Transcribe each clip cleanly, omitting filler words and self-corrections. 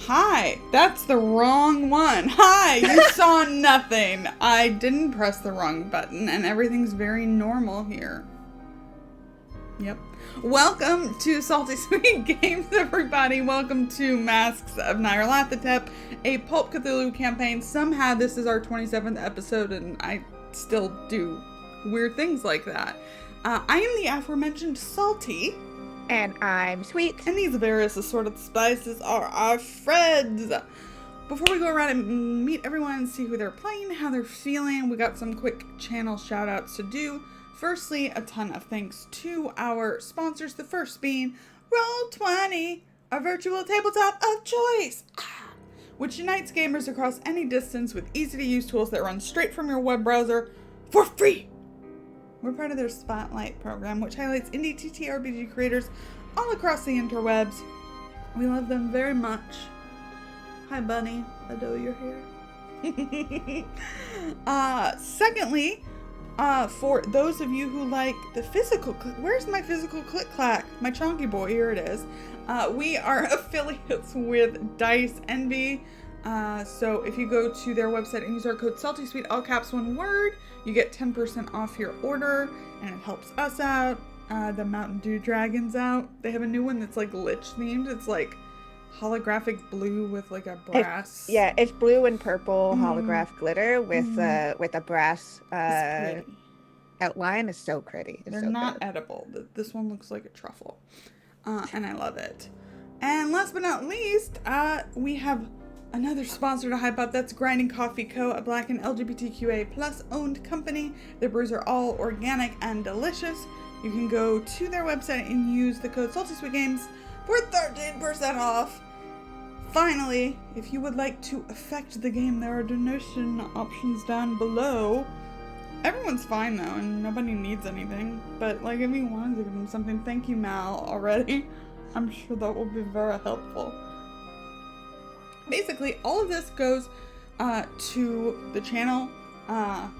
Hi, that's the wrong one. Hi, you saw nothing. I didn't press the wrong button and everything's very normal here. Yep. Welcome to Salty Sweet Games, everybody. Welcome to Masks of Nyarlathotep, a Pulp Cthulhu campaign. Somehow this is our 27th episode and I still do weird things like that. I am the aforementioned Salty. And I'm Sweet. And these various assorted spices are our friends. Before we go around and meet everyone and see who they're playing, how they're feeling, we got some quick channel shout outs to do. Firstly, a ton of thanks to our sponsors, the first being Roll20, a virtual tabletop of choice, which unites gamers across any distance with easy-to-use tools that run straight from your web browser for free. We're part of their Spotlight program, which highlights indie TTRPG creators all across the interwebs. We love them very much. Hi, Bunny. I know you're here. Secondly, for those of you who like the physical, where's my physical click-clack? My chonky boy, here it is. We are affiliates with Dice Envy. So if you go to their website and use our code SaltySweet, all caps, one word, you get 10% off your order, and it helps us out. The Mountain Dew Dragon's out. They have a new one that's like Lich themed. It's like holographic blue with like a brass. It's blue and purple holograph glitter with a brass outline. It's so pretty. They're not edible. This one looks like a truffle, and I love it. And last but not least, we have another sponsor to hype up. That's Grinding Coffee Co., a Black and LGBTQA plus owned company. Their brews are all organic and delicious. You can go to their website and use the code SaltySweetGames for 13% off. Finally, if you would like to affect the game, there are donation options down below. Everyone's fine though, and nobody needs anything. But like, if you wanted to give them something, thank you, Mal, already. I'm sure that will be very helpful. Basically, all of this goes to the channel,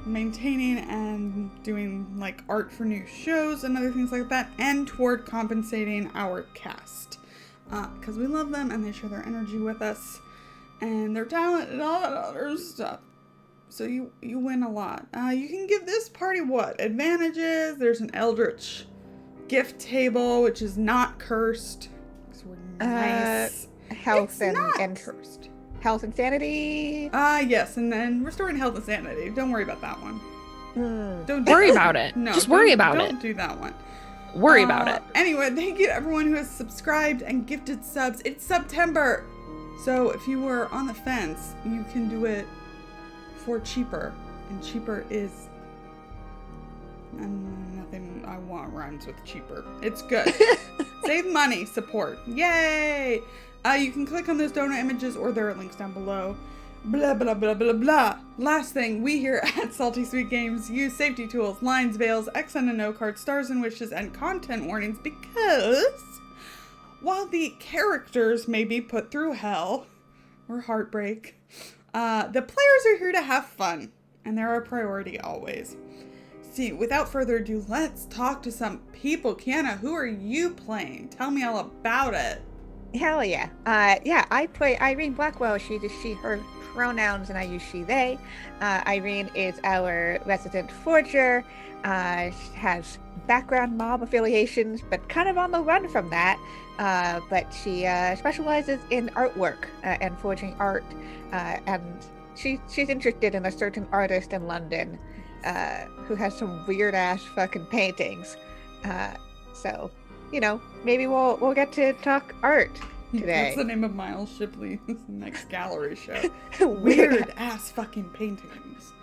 maintaining and doing like art for new shows and other things like that, and toward compensating our cast. Because we love them and they share their energy with us and their talent and all that other stuff. So you win a lot. You can give this party what? Advantages. There's an Eldritch gift table, which is not cursed. Because we're nice. Health and cursed. Health and sanity. Yes, and then restoring health and sanity. Don't worry about that one. Don't worry about it. No, just worry about it. Don't do that one. Worry about it. Anyway, thank you to everyone who has subscribed and gifted subs. It's September, so if you were on the fence, you can do it for cheaper, and cheaper is nothing I want rhymes with cheaper. It's good. Save money, support. Yay! You can click on those donor images or there are links down below. Blah, blah, blah, blah, blah. Last thing, we here at Salty Sweet Games use safety tools, lines, veils, X and a no cards, stars and wishes, and content warnings because while the characters may be put through hell or heartbreak, the players are here to have fun, and they're our priority always. See, without further ado, let's talk to some people. Kienna, who are you playing? Tell me all about it. Hell yeah. I play Irene Blackwell. She, her pronouns, and I use she, they. Irene is our resident forger. She has background mob affiliations, but kind of on the run from that. But she specializes in artwork and forging art. And she's interested in a certain artist in London who has some weird ass fucking paintings. So, maybe we'll get to talk art today. That's the name of Miles Shipley's next gallery show. Weird ass fucking paintings.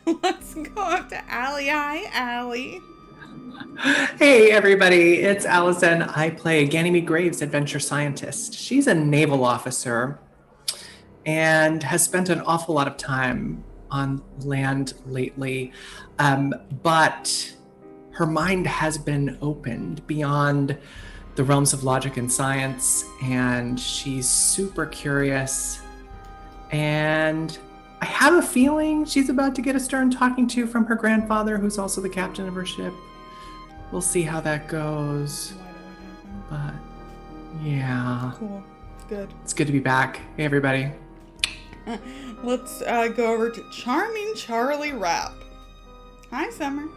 Let's go up to Allie. Hi, Allie. Hey, everybody. It's Allison. I play Ganymede Graves, adventure scientist. She's a naval officer and has spent an awful lot of time on land lately. But her mind has been opened beyond the realms of logic and science, and she's super curious. And I have a feeling she's about to get a stern talking to from her grandfather, who's also the captain of her ship. We'll see how that goes. But yeah. Cool. Good. It's good to be back. Hey, everybody. Let's go over to Charming Charlie Rapp. Hi, Summer.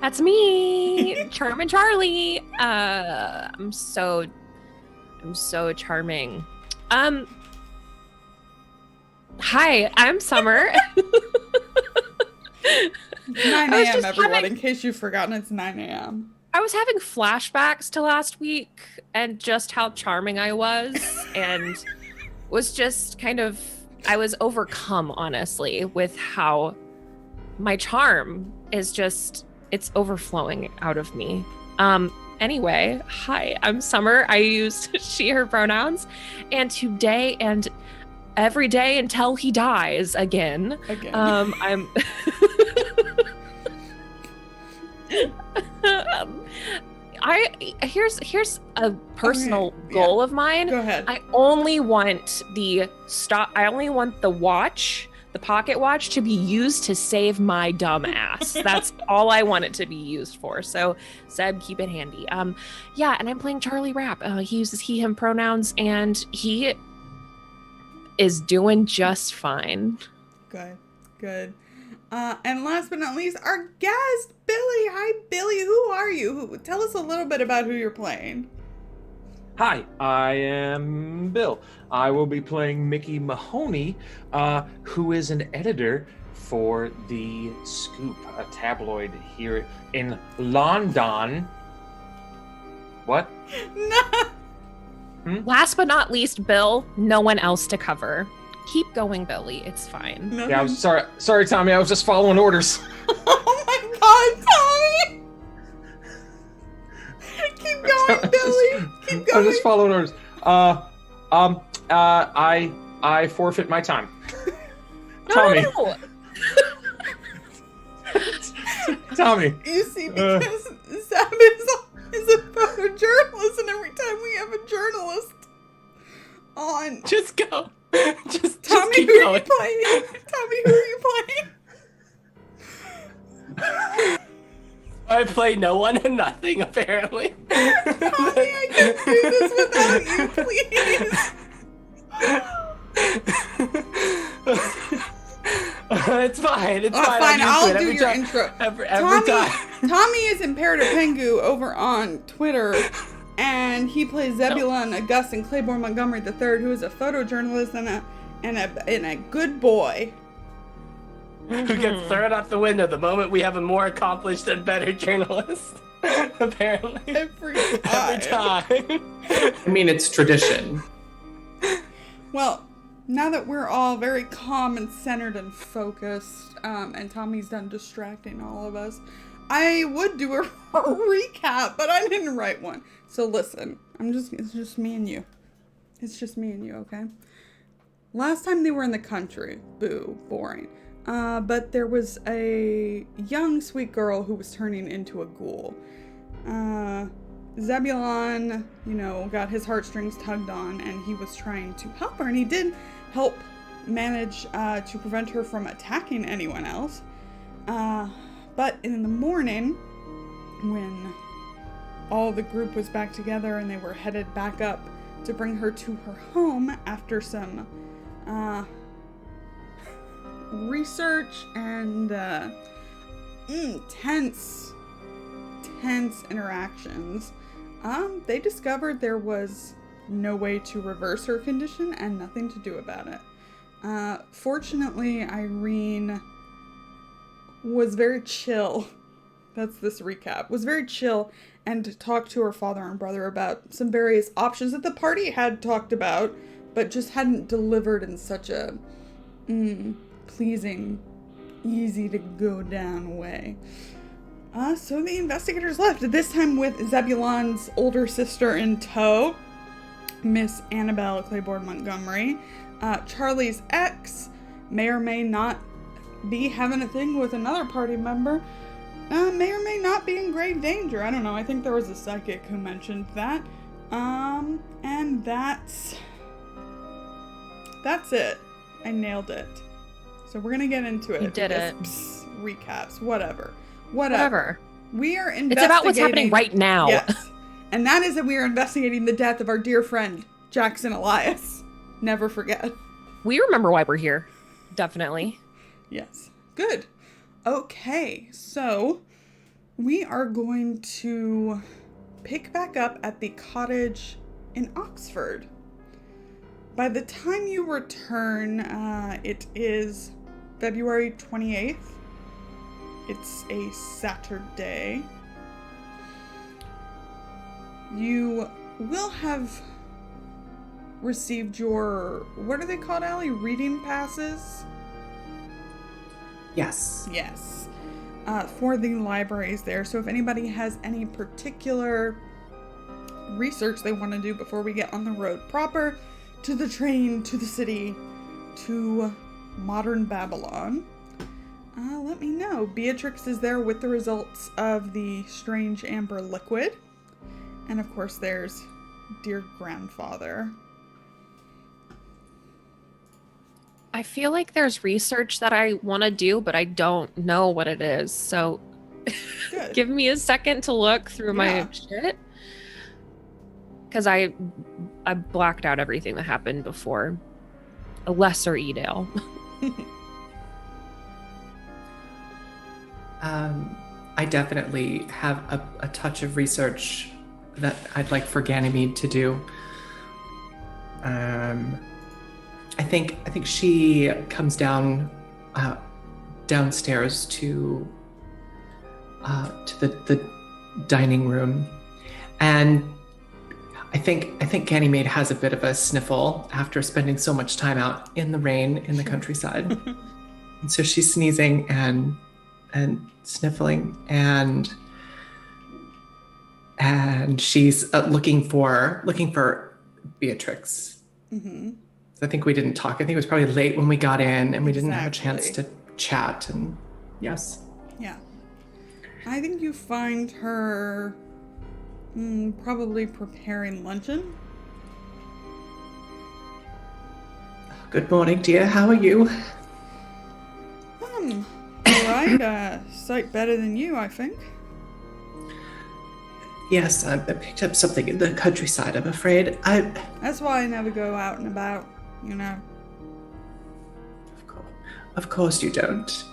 That's me, Charming Charlie. I'm so charming. Hi, I'm Summer. 9 a.m. everyone. In case you've forgotten, it's 9 a.m. I was having flashbacks to last week and just how charming I was, and was just I was overcome, honestly, with how my charm is just, it's overflowing out of me. Anyway, hi, I'm Summer. I use she, her pronouns, and today and every day until he dies again. I'm here's a personal goal of mine. Go ahead. I only want the watch, the pocket watch, to be used to save my dumb ass. That's all I want it to be used for. So Seb, keep it handy. And I'm playing Charlie Rapp. He uses he, him pronouns, and he is doing just fine. Good. And last but not least, our guest, Billy. Hi, Billy. Who are you? Tell us a little bit about who you're playing. Hi, I am Bill. I will be playing Mickey Mahoney, who is an editor for The Scoop, a tabloid here in London. What? No. Last but not least, Bill, no one else to cover. Keep going, Billy. It's fine. No. Yeah, I was sorry, Tommy. I was just following orders. Oh my God, Tommy! Keep going, Billy. Keep going. I was just following orders. I forfeit my time. Tommy. No. Tommy. You see, because Sam is a photojournalist, and every time we have a journalist on, Just go. Just Tommy, keep who are going. you playing? Tommy, who are you playing? I play no one and nothing, apparently. Tommy, I can't do this without you, please. It's fine. It's fine. Fine, I'll do your time. intro. Every Tommy, time. Tommy is Imperator Pengu over on Twitter, and he plays Zebulon Augustine Claiborne Montgomery III, who is a photojournalist and a good boy. Who gets thrown out the window the moment we have a more accomplished and better journalist. Apparently. Every time. I mean, it's tradition. Well, now that we're all very calm and centered and focused, and Tommy's done distracting all of us, I would do a recap, but I didn't write one. So listen, it's just me and you. It's just me and you, okay? Last time they were in the country, boo, boring. But there was a young, sweet girl who was turning into a ghoul. Zebulon, got his heartstrings tugged on, and he was trying to help her, and he did help manage to prevent her from attacking anyone else. But in the morning, when all the group was back together and they were headed back up to bring her to her home after some research and tense interactions, they discovered there was no way to reverse her condition and nothing to do about it. Fortunately, Irene was very chill. That's this recap. Was very chill and talked to her father and brother about some various options that the party had talked about, but just hadn't delivered in such a pleasing, easy to go down way. So the investigators left, this time with Zebulon's older sister in tow, Miss Annabelle Claiborne Montgomery. Charlie's ex may or may not be having a thing with another party member, may or may not be in grave danger. I don't know. I think there was a psychic who mentioned that. And that's it. I nailed it. So we're gonna get into it. You did it. Recaps, whatever. We are investigating. It's about what's happening right now. Yes. And that is that we are investigating the death of our dear friend, Jackson Elias. never forget. We remember why we're here. Definitely. Yes. Good. Okay, so we are going to pick back up at the cottage in Oxford. By the time you return, it is February 28th. It's a Saturday. You will have received your, what are they called, Allie? Reading passes? Yes. Yes. For the libraries there. So if anybody has any particular research they want to do before we get on the road proper, to the train, to the city, to modern Babylon, let me know. Beatrix is there with the results of the strange amber liquid. And of course there's dear grandfather. I feel like there's research that I want to do, but I don't know what it is. So Good. give me a second to look through my shit. Because I blacked out everything that happened before. A lesser Edale. I definitely have a touch of research that I'd like for Ganymede to do. I think she comes downstairs to the dining room, and I think Ganymede has a bit of a sniffle after spending so much time out in the rain in the countryside, and so she's sneezing and sniffling, and she's looking for Beatrix. Mm-hmm. I think we didn't talk. I think it was probably late when we got in, and we didn't have a chance Exactly. to chat. And yes, Yeah. I think you find her probably preparing luncheon. good morning, dear. How are you? Alright, sight better than you, I think. Yes, I picked up something in the countryside, I'm afraid. That's why I never go out and about, you know. Of course you don't.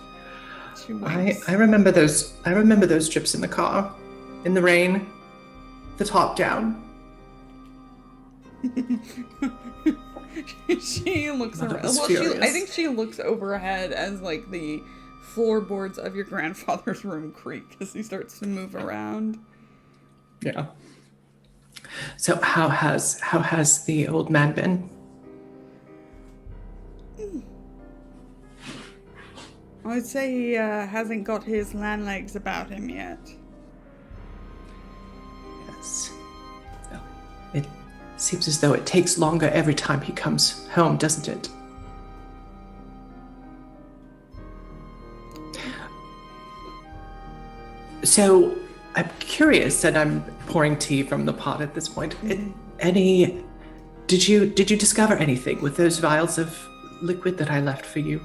She winks. I remember those trips in the car, in the rain, the top down. She looks Mother around. was Well, furious. I think she looks overhead as like the floorboards of your grandfather's room creak as he starts to move around. Yeah. So how has the old man been? I'd say he hasn't got his land legs about him yet. Yes. Well, it seems as though it takes longer every time he comes home, doesn't it? So, I'm curious, and I'm pouring tea from the pot at this point. Did you discover anything with those vials of liquid that I left for you?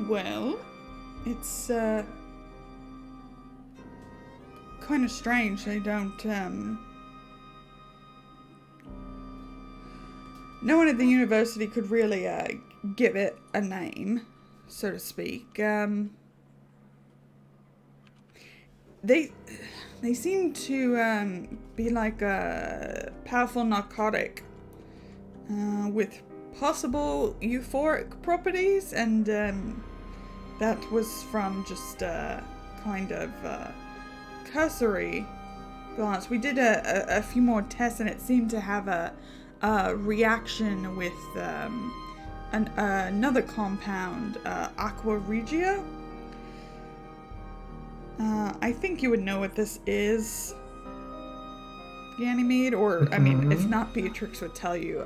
Well, it's kind of strange. They don't no one at the university could really give it a name, so to speak. They seem to be like a powerful narcotic with possible euphoric properties, and that was from just kind of cursory glance. We did a few more tests, and it seemed to have a reaction with another compound, aqua regia. I think you would know what this is, Ganymede, or, I mean, if not, Beatrix would tell you.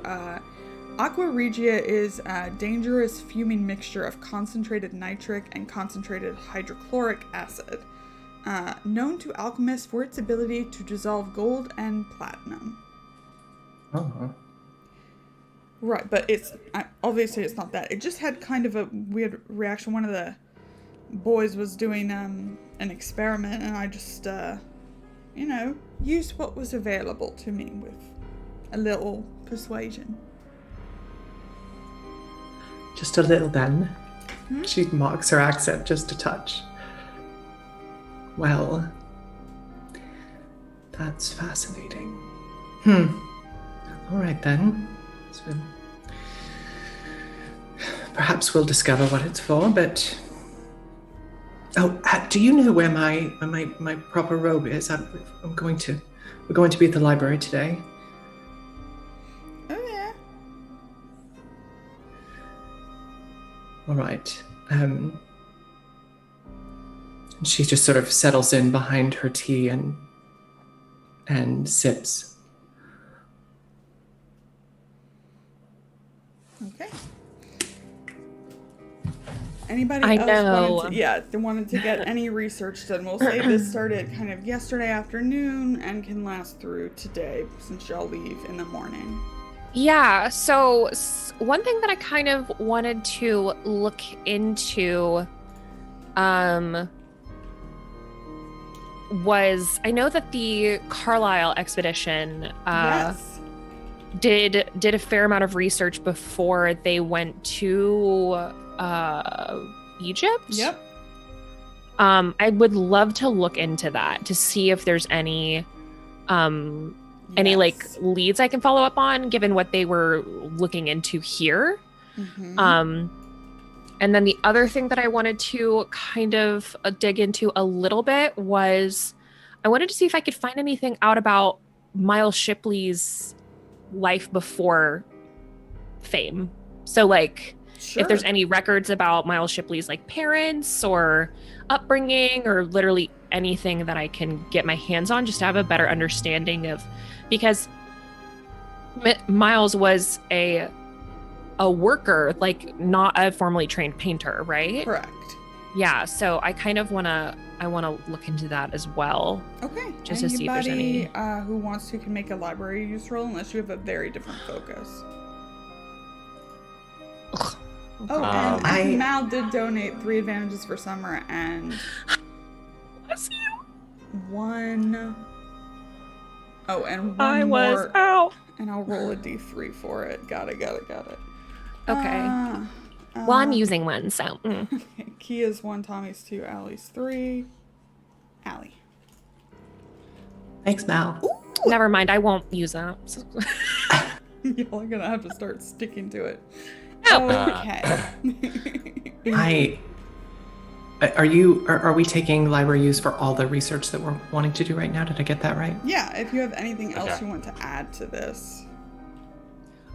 Aqua regia is a dangerous fuming mixture of concentrated nitric and concentrated hydrochloric acid, known to alchemists for its ability to dissolve gold and platinum. Uh-huh. Right, but obviously it's not that. It just had kind of a weird reaction. One of the boys was doing an experiment, and I just, used what was available to me with a little Persuasion. Just a little then. She mocks her accent just a touch. Well, that's fascinating. All right then. So, perhaps we'll discover what it's for, but... Oh, do you know where my proper robe is? We're going to be at the library today. Oh, yeah. All right. She just sort of settles in behind her tea and sips. Okay. Anybody I else know. wanted to get any research done? We'll say this started kind of yesterday afternoon and can last through today since y'all leave in the morning. Yeah, so one thing that I kind of wanted to look into was, I know that the Carlisle expedition Yes. did a fair amount of research before they went to Egypt. Yep. I would love to look into that to see if there's any like Yes. leads I can follow up on, given what they were looking into here. Mhm. And then the other thing that I wanted to kind of dig into a little bit was I wanted to see if I could find anything out about Miles Shipley's life before fame. So like Sure. if there's any records about Miles Shipley's like parents or upbringing or literally anything that I can get my hands on just to have a better understanding of, because Miles was a worker, like not a formally trained painter, right? Correct. Yeah, so I kind of want to look into that as well. Okay. Just to see if there's any- who wants to can make a library use roll unless you have a very different focus. Oh, and I- Mal did donate 3 advantages for summer and Bless you. 1. Oh, and 1 I was more. out. And I'll roll a d3 for it. Got it. Okay. Well, I'm using one, so. Okay. Kia's 1, Tommy's 2, Allie's 3. Allie. Thanks, Mal. Never mind, I won't use that. Y'all are gonna have to start sticking to it. Oh. Okay. Are we taking library use for all the research that we're wanting to do right now? Did I get that right? Yeah, if you have anything else Okay. you want to add to this.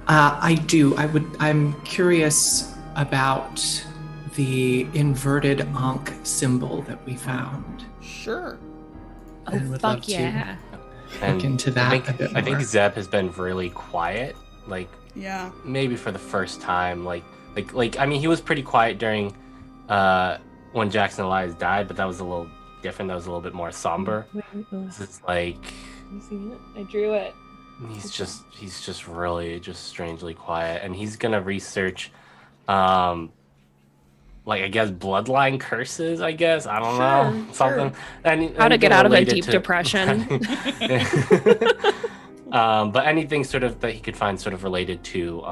I do. I'm curious about the inverted Ankh symbol that we found. Sure. Oh, And would love fuck to yeah. look into that a bit I think more. Zeb has been really quiet, like Yeah. maybe for the first time. Like I mean, he was pretty quiet during when Jackson Elias died, but that was a little different. That was a little bit more somber. This is like You see it? I drew it. he's just really just strangely quiet, and he's gonna research like I guess bloodline curses, I guess. I don't know. Sure, Something. And How to get out of a related deep to- depression. But anything sort of that he could find sort of related to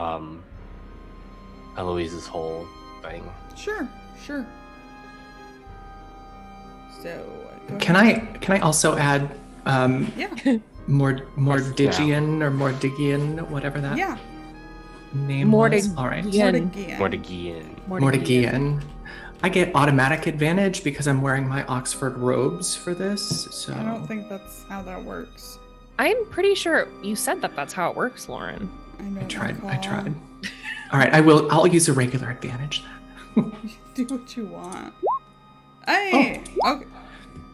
Eloise's whole thing. Sure. So go Can ahead. I also add Yeah. Mordigian or Mordigian, whatever that Yeah. name was? All right. Mordigian. Mordigian. I get automatic advantage because I'm wearing my Oxford robes for this. So I don't think that's how that works. I'm pretty sure you said that that's how it works, Lauren. I don't I tried. recall. All right, I'll use a regular advantage then. Do what you want. Hey. Okay.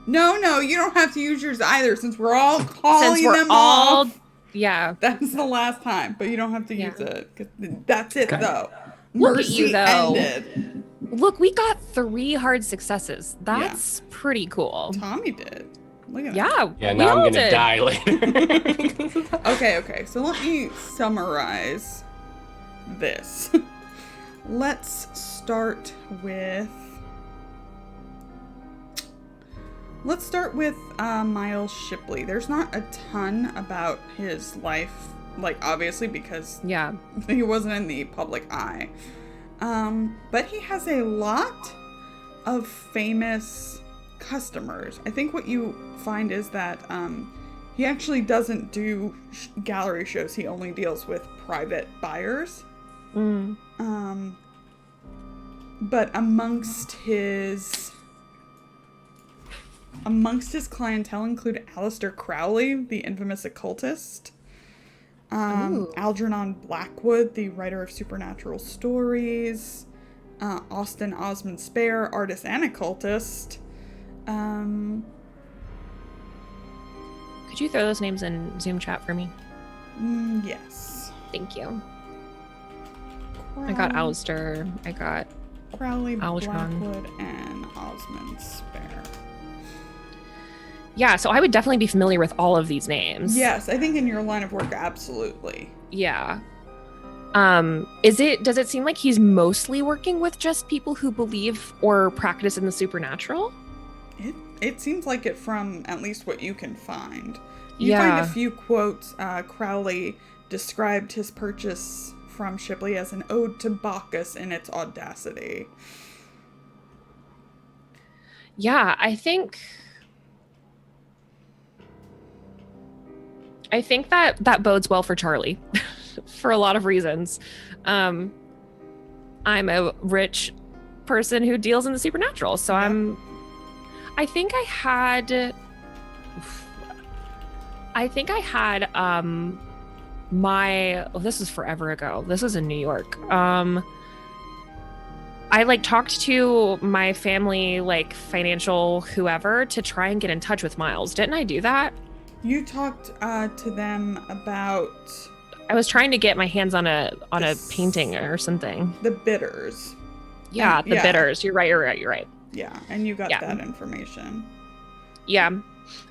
No, you don't have to use yours either since we're all calling Since we're them all, off. yeah. That's the last time, but you don't have to use it. 'Cause that's it, Okay. though. Look at you, Mercy though. ended. Look, we got 3 hard successes. That's pretty cool. Tommy did. Look at Yeah. Yeah, we now I'm all gonna did. die later. that. Okay. So let me summarize this. Let's start with Miles Shipley. There's not a ton about his life like, obviously, because Yeah. he wasn't in the public eye. But he has a lot of famous customers. I think what you find is that he actually doesn't do gallery shows. He only deals with private buyers. But amongst his clientele include Aleister Crowley, the infamous occultist, Algernon Blackwood, the writer of supernatural stories, Austin Osman Spare, artist and occultist. Could you throw those names in Zoom chat for me? Yes. Thank you. I got Alistair. I got Crowley, Algernon. Blackwood, and Osman Spare. Yeah, so I would definitely be familiar with all of these names. Yes, I think in your line of work, absolutely. Yeah. Does it seem like he's mostly working with just people who believe or practice in the supernatural? It seems like it from at least what you can find. You find a few quotes. Crowley described his purchase from Shipley as an ode to Bacchus in its audacity. Yeah, I think that bodes well for Charlie for a lot of reasons. I'm a rich person who deals in the supernatural, so I think I had this is forever ago. This was in New York. I talked to my family, financial whoever, to try and get in touch with Miles. Didn't I do that? You talked to them about... I was trying to get my hands on a painting or something. The bitters. Yeah, the bitters. You're right. Yeah, and you got that information. Yeah.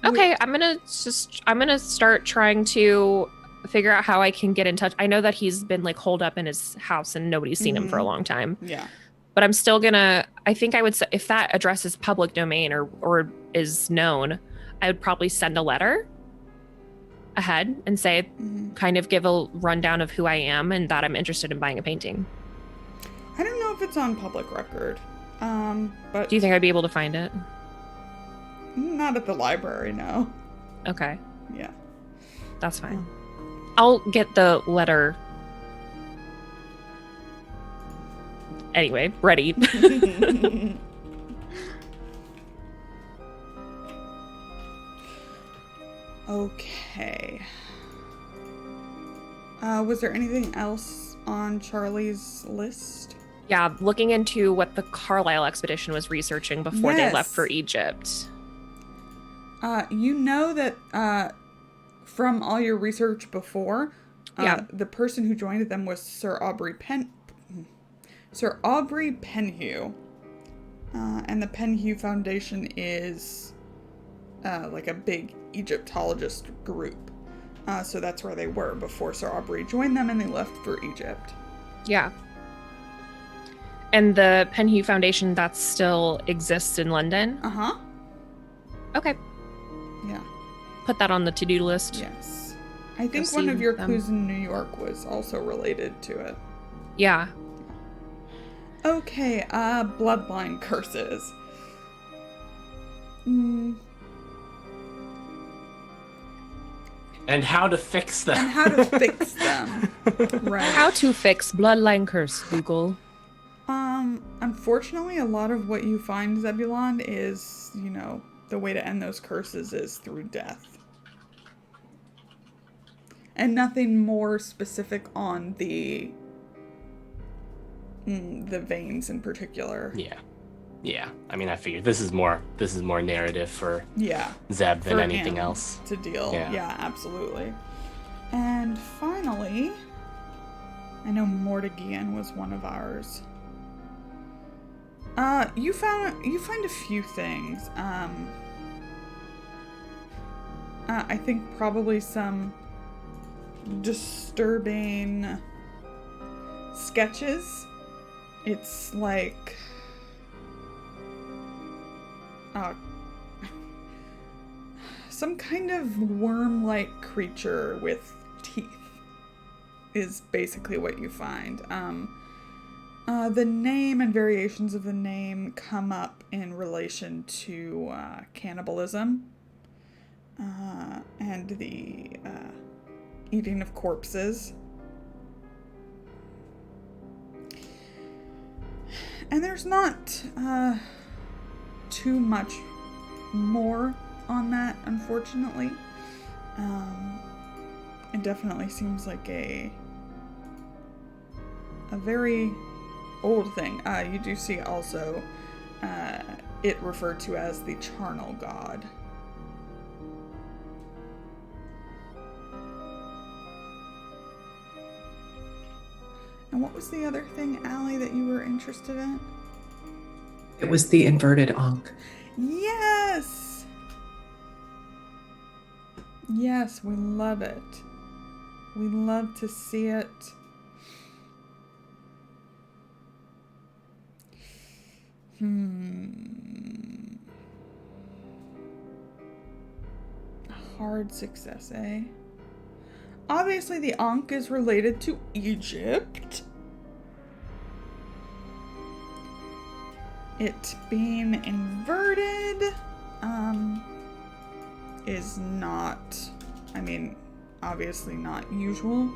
Okay, I'm gonna start trying to figure out how I can get in touch. I know that he's been holed up in his house and nobody's seen him for a long time. Yeah. But I'm still gonna, I think I would, if that address is public domain or is known, I would probably send a letter ahead and say, kind of give a rundown of who I am and that I'm interested in buying a painting. I don't know if it's on public record, but... Do you think I'd be able to find it? Not at the library, no. Okay. Yeah. That's fine. I'll get the letter. Anyway, ready. Okay. Was there anything else on Charlie's list? Yeah, looking into what the Carlisle expedition was researching before they left for Egypt. You know that from all your research before, the person who joined them was Sir Aubrey Penhew. And the Penhew Foundation is a big Egyptologist group. So that's where they were before Sir Aubrey joined them and they left for Egypt. Yeah. And the Penhew Foundation, that still exists in London? Uh-huh. Okay. Yeah. Put that on the to-do list. Yes. I think one of your clues in New York was also related to it. Yeah. Okay, bloodline curses. And how to fix them. Right. How to fix bloodline curse, Google. Unfortunately, a lot of what you find, Zebulon, is, the way to end those curses is through death. And nothing more specific on the veins in particular. Yeah. I mean, I figured this is more narrative for Zeb than anything else to deal. Yeah, absolutely. And finally, I know Mortigian was one of ours. You find a few things. I think probably some disturbing sketches. It's like some kind of worm-like creature with teeth. is basically what you find. The name and variations of the name come up in relation to cannibalism and the eating of corpses. And there's not too much more on that, unfortunately. It definitely seems like a very old thing. You do see also it referred to as the charnel god. And what was the other thing, Allie, that you were interested in? It was the inverted ankh. Yes! Yes, we love it. We love to see it. Hard success, eh? Obviously, the ankh is related to Egypt. It being inverted is not, I mean, obviously not usual.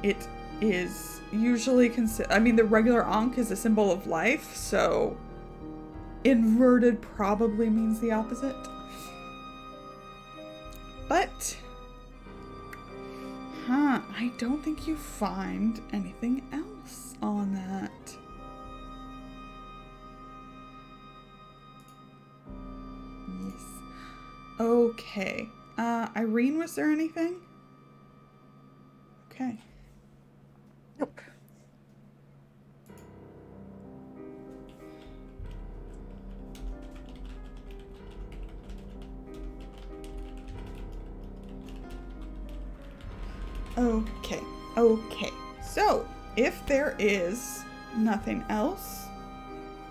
It is usually the regular ankh is a symbol of life, so inverted probably means the opposite. But I don't think you find anything else on that. Yes. Okay. Irene, was there anything? Okay. Nope. Okay. So, if there is nothing else,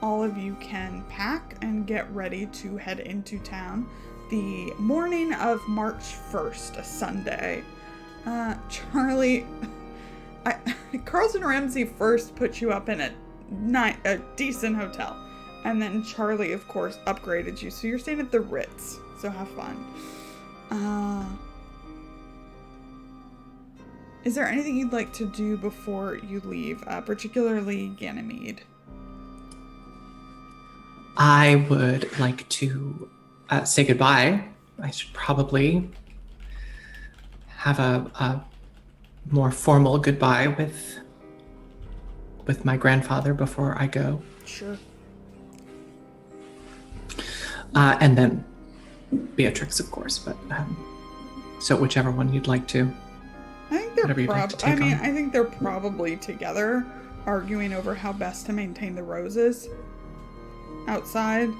all of you can pack and get ready to head into town the morning of March 1st, a Sunday. Charlie, Carlton Ramsey first put you up in a decent hotel, and then Charlie, of course, upgraded you, so you're staying at the Ritz, so have fun. Is there anything you'd like to do before you leave, particularly Ganymede? I would like to say goodbye. I should probably have a more formal goodbye with my grandfather before I go. Sure. And then Beatrix, of course, but so whichever one you'd like to. I think they're Whatever you'd like to take on. I think they're probably together, arguing over how best to maintain the roses outside.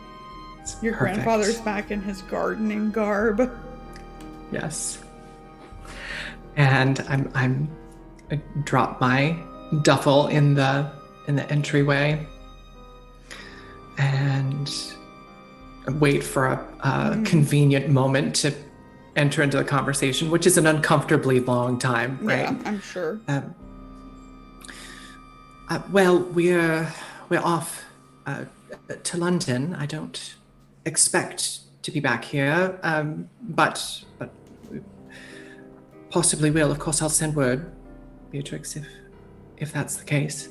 Your Perfect. grandfather's back in his gardening garb. Yes. And I drop my duffel in the entryway and wait for a convenient moment to enter into the conversation, which is an uncomfortably long time, right? Yeah, I'm sure. Well, we're off to London. I don't expect to be back here, but possibly will. Of course, I'll send word, Beatrix, if that's the case.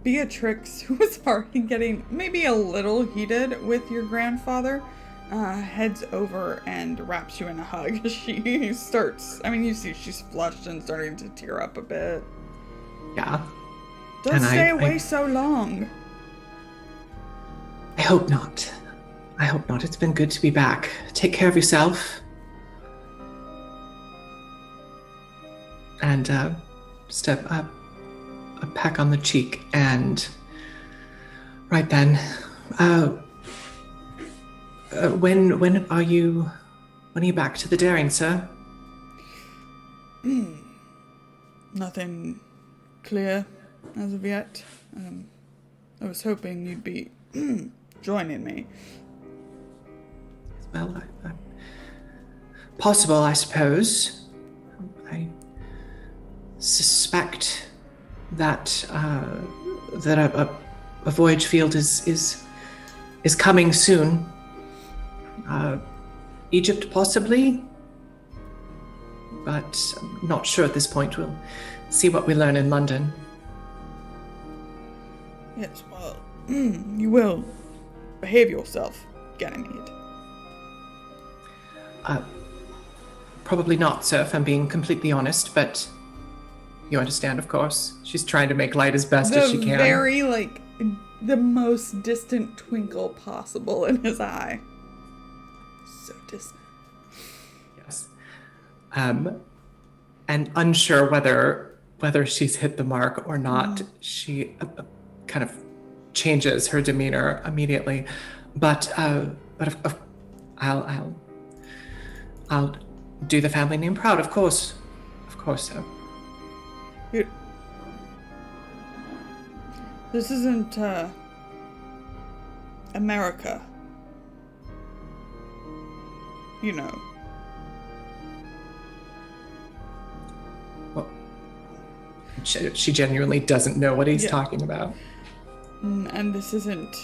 Beatrix, who was already getting maybe a little heated with your grandfather, heads over and wraps you in a hug. She starts, you see she's flushed and starting to tear up a bit. Yeah. Don't stay away so long. I hope not. It's been good to be back. Take care of yourself. And just a peck on the cheek. And right then, when are you back to the Daring, sir? Nothing clear as of yet. I was hoping you'd be joining me. Well, possible, I suppose. I suspect that a voyage field is coming soon. Egypt possibly, but I'm not sure at this point. We'll see what we learn in London. Yes, well, you will behave yourself, Ganymede. Probably not, sir, if I'm being completely honest, but you understand, of course. She's trying to make light as best as she can. Very, the most distant twinkle possible in his eye. So distant. Yes. And unsure whether she's hit the mark or not, she kind of changes her demeanor immediately. But I'll do the family name proud, of course, sir. This isn't America. You know. Well, she genuinely doesn't know what he's talking about. And this isn't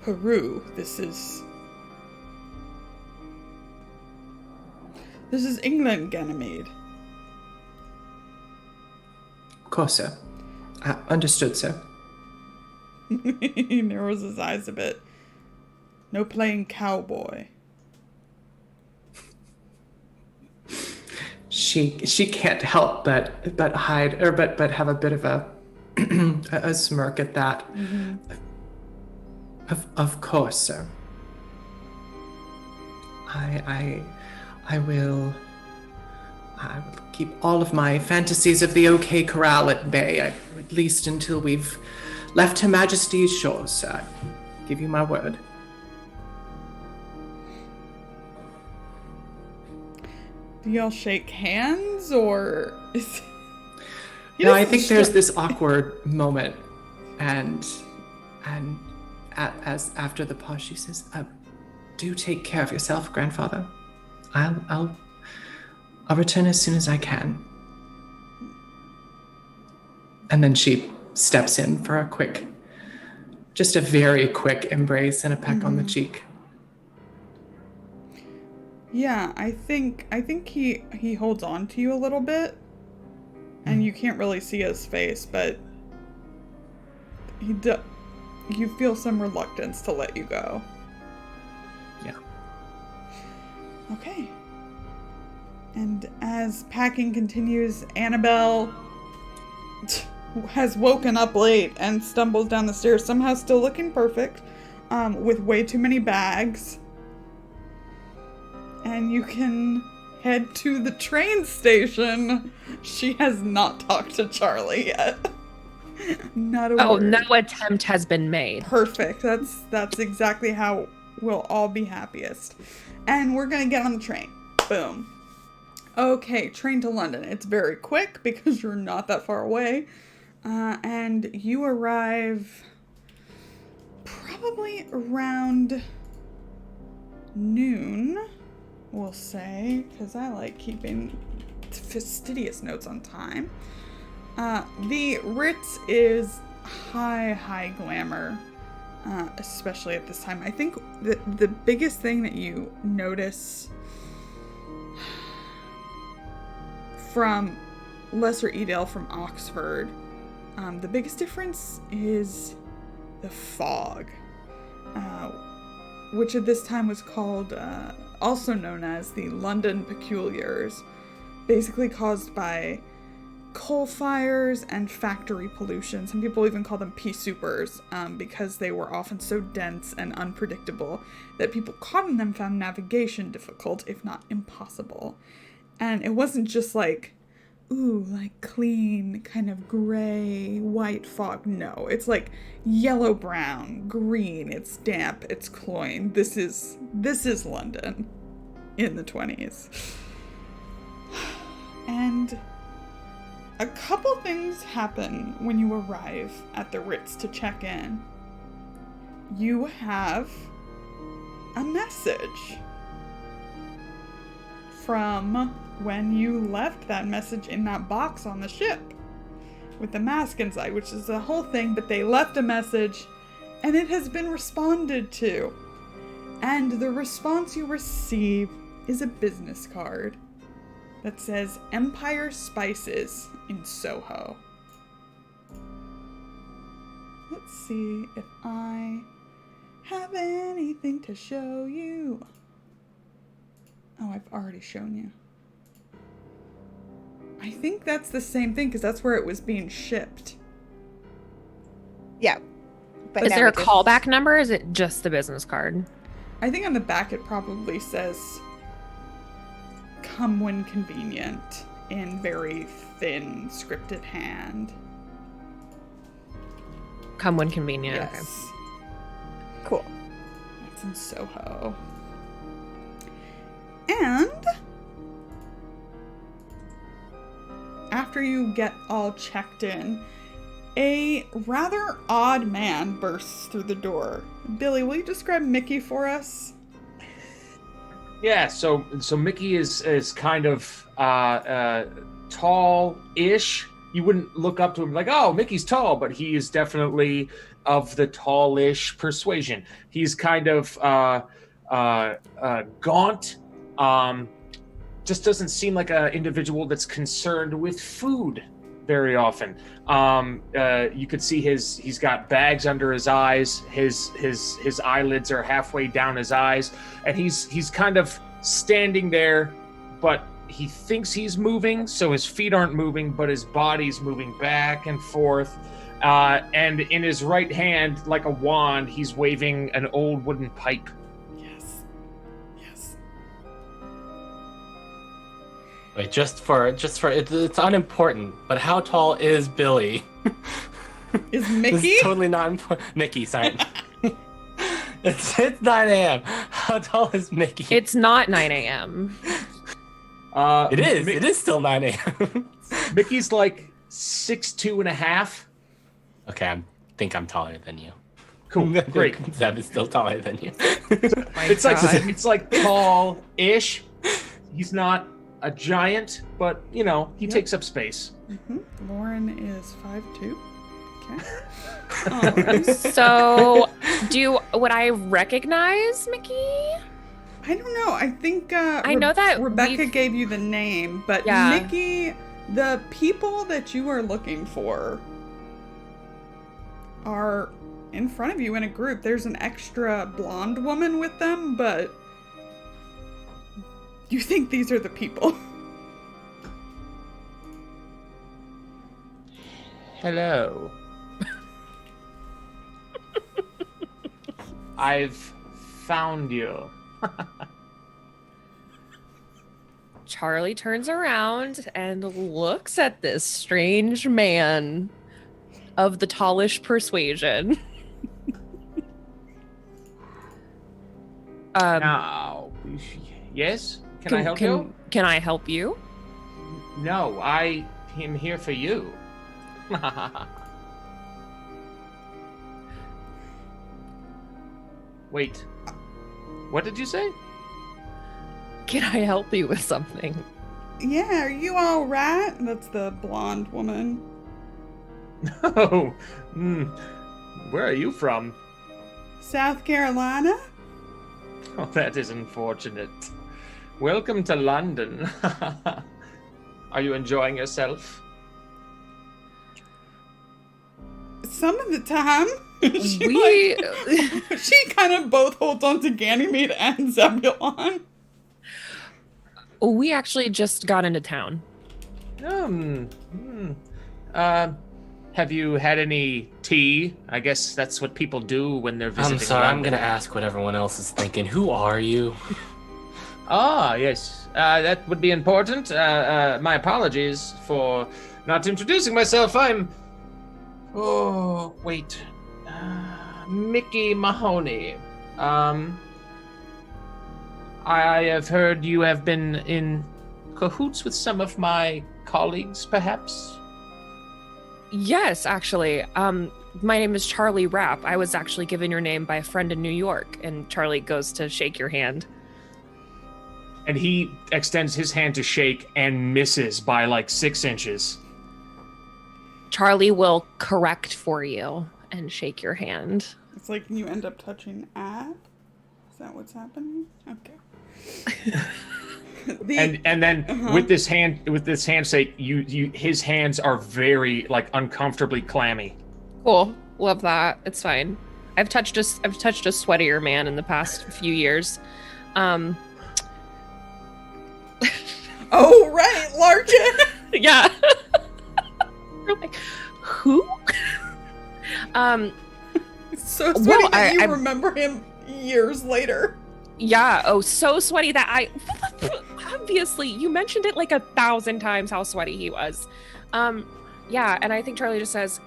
Peru. This is England, Ganymede. Of course, sir. Understood, sir. He narrows his eyes a bit. No playing cowboy. She can't help but hide but have a bit of a a smirk at that. Mm-hmm. Of course, sir. I will keep all of my fantasies of the OK Corral at bay, at least until we've left Her Majesty's shores, sir. I give you my word. Do y'all shake hands, or is... No, I think there's this awkward moment, and as after the pause, she says, "Do take care of yourself, grandfather. I'll return as soon as I can." And then she steps in for just a very quick embrace and a peck on the cheek. Yeah, I think he holds on to you a little bit, and you can't really see his face, but you feel some reluctance to let you go. Yeah. Okay. And as packing continues, Annabelle has woken up late and stumbles down the stairs, somehow still looking perfect, with way too many bags. And you can head to the train station. She has not talked to Charlie yet. Not a word. Oh, no attempt has been made. Perfect. That's exactly how we'll all be happiest. And we're gonna get on the train. Boom. Okay, train to London. It's very quick because you're not that far away. And you arrive probably around noon, we'll say, because I like keeping fastidious notes on time. The Ritz is high glamour, especially at this time. I think the biggest thing that you notice from Lesser Edale from Oxford, the biggest difference is the fog, which at this time was called, also known as the London Peculiars, basically caused by coal fires and factory pollution. Some people even call them pea supers, because they were often so dense and unpredictable that people caught in them found navigation difficult, if not impossible. And it wasn't just like clean, kind of gray, white fog. No, it's like yellow, brown, green. It's damp, it's cloying. This is London in the 20s. And a couple things happen when you arrive at the Ritz to check in. You have a message from when you left that message in that box on the ship with the mask inside, which is the whole thing, but they left a message and it has been responded to. And the response you receive is a business card that says Empire Spices in Soho. Let's see if I have anything to show you. Oh, I've already shown you. I think that's the same thing because that's where it was being shipped. Yeah. But Is now there a we just- callback number? Or is it just the business card? I think on the back it probably says "Come when convenient" in very thin scripted hand. Come when convenient. Okay. Yes. Cool. That's in Soho. And after you get all checked in, a rather odd man bursts through the door. Billy, will you describe Mickey for us? Yeah, so Mickey is kind of tall-ish. You wouldn't look up to him like, oh, Mickey's tall, but he is definitely of the tallish persuasion. He's kind of gaunt. Just doesn't seem like an individual that's concerned with food very often. You could see he's got bags under his eyes. His eyelids are halfway down his eyes, and he's kind of standing there, but he thinks he's moving, so his feet aren't moving, but his body's moving back and forth. And in his right hand, like a wand, he's waving an old wooden pipe. Yes. Wait, just for it's unimportant, but how tall is Billy? Is This Mickey? is totally not important. Mickey, sorry. It's 9 a.m. How tall is Mickey? It's not 9 a.m. It is. It is still 9 a.m. Mickey's like 6'2.5". Okay, I think I'm taller than you. Cool, great. Zeb is still taller than you. It's like tall-ish. He's not a giant, but he takes up space. Mm-hmm. Lauren is 5'2". Okay. So, would I recognize Mickey? I don't know. I think I know that Rebecca gave you the name, but Yeah. Mickey, the people that you are looking for are in front of you in a group. There's an extra blonde woman with them, but you think these are the people. Hello. I've found you. Charlie turns around and looks at this strange man of the tallish persuasion. Now, yes? Can I help you? Can I help you? No, I am here for you. Wait. What did you say? Can I help you with something? Yeah, are you all right? That's the blonde woman. Oh, where are you from? South Carolina? Oh, that is unfortunate. Welcome to London. Are you enjoying yourself? Some of the time. She kind of both holds on to Ganymede and Zebulon. We actually just got into town. Have you had any tea? I guess that's what people do when they're visiting. I'm sorry, I'm London. gonna ask what everyone else is thinking. Who are you? Ah, yes. That would be important. My apologies for not introducing myself. I'm... Oh, wait. Mickey Mahoney. I have heard you have been in cahoots with some of my colleagues, perhaps? Yes, actually. My name is Charlie Rapp. I was actually given your name by a friend in New York, and Charlie goes to shake your hand. And he extends his hand to shake and misses by like 6 inches. Charlie will correct for you and shake your hand. It's like you end up touching at. Is that what's happening? Okay. And then with this handshake, his hands are very like uncomfortably clammy. Cool. Love that. It's fine. I've touched a sweatier man in the past few years. Oh right, Larkin. Yeah. You're like, who? So sweaty that you remember him years later. Yeah. Oh, so sweaty that I obviously you mentioned it like 1,000 times how sweaty he was. Yeah, and I think Charlie just says,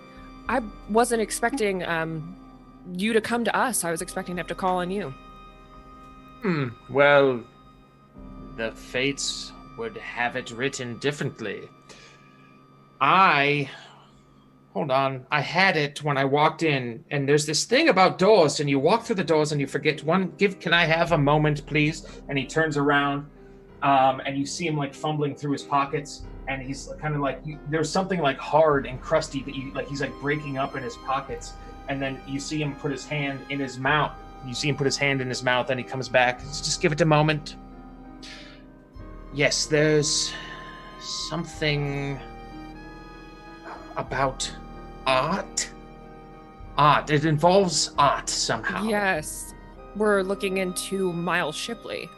I wasn't expecting you to come to us. I was expecting to have to call on you. Well, the fates would have it written differently. Hold on. I had it when I walked in, and there's this thing about doors, and you walk through the doors and you forget one. Can I have a moment, please? And he turns around, and you see him like fumbling through his pockets, and he's kind of like, there's something like hard and crusty that he's like breaking up in his pockets, and then you see him put his hand in his mouth. And he comes back. Just give it a moment. Yes, there's something about art. It involves art somehow. Yes. We're looking into Miles Shipley.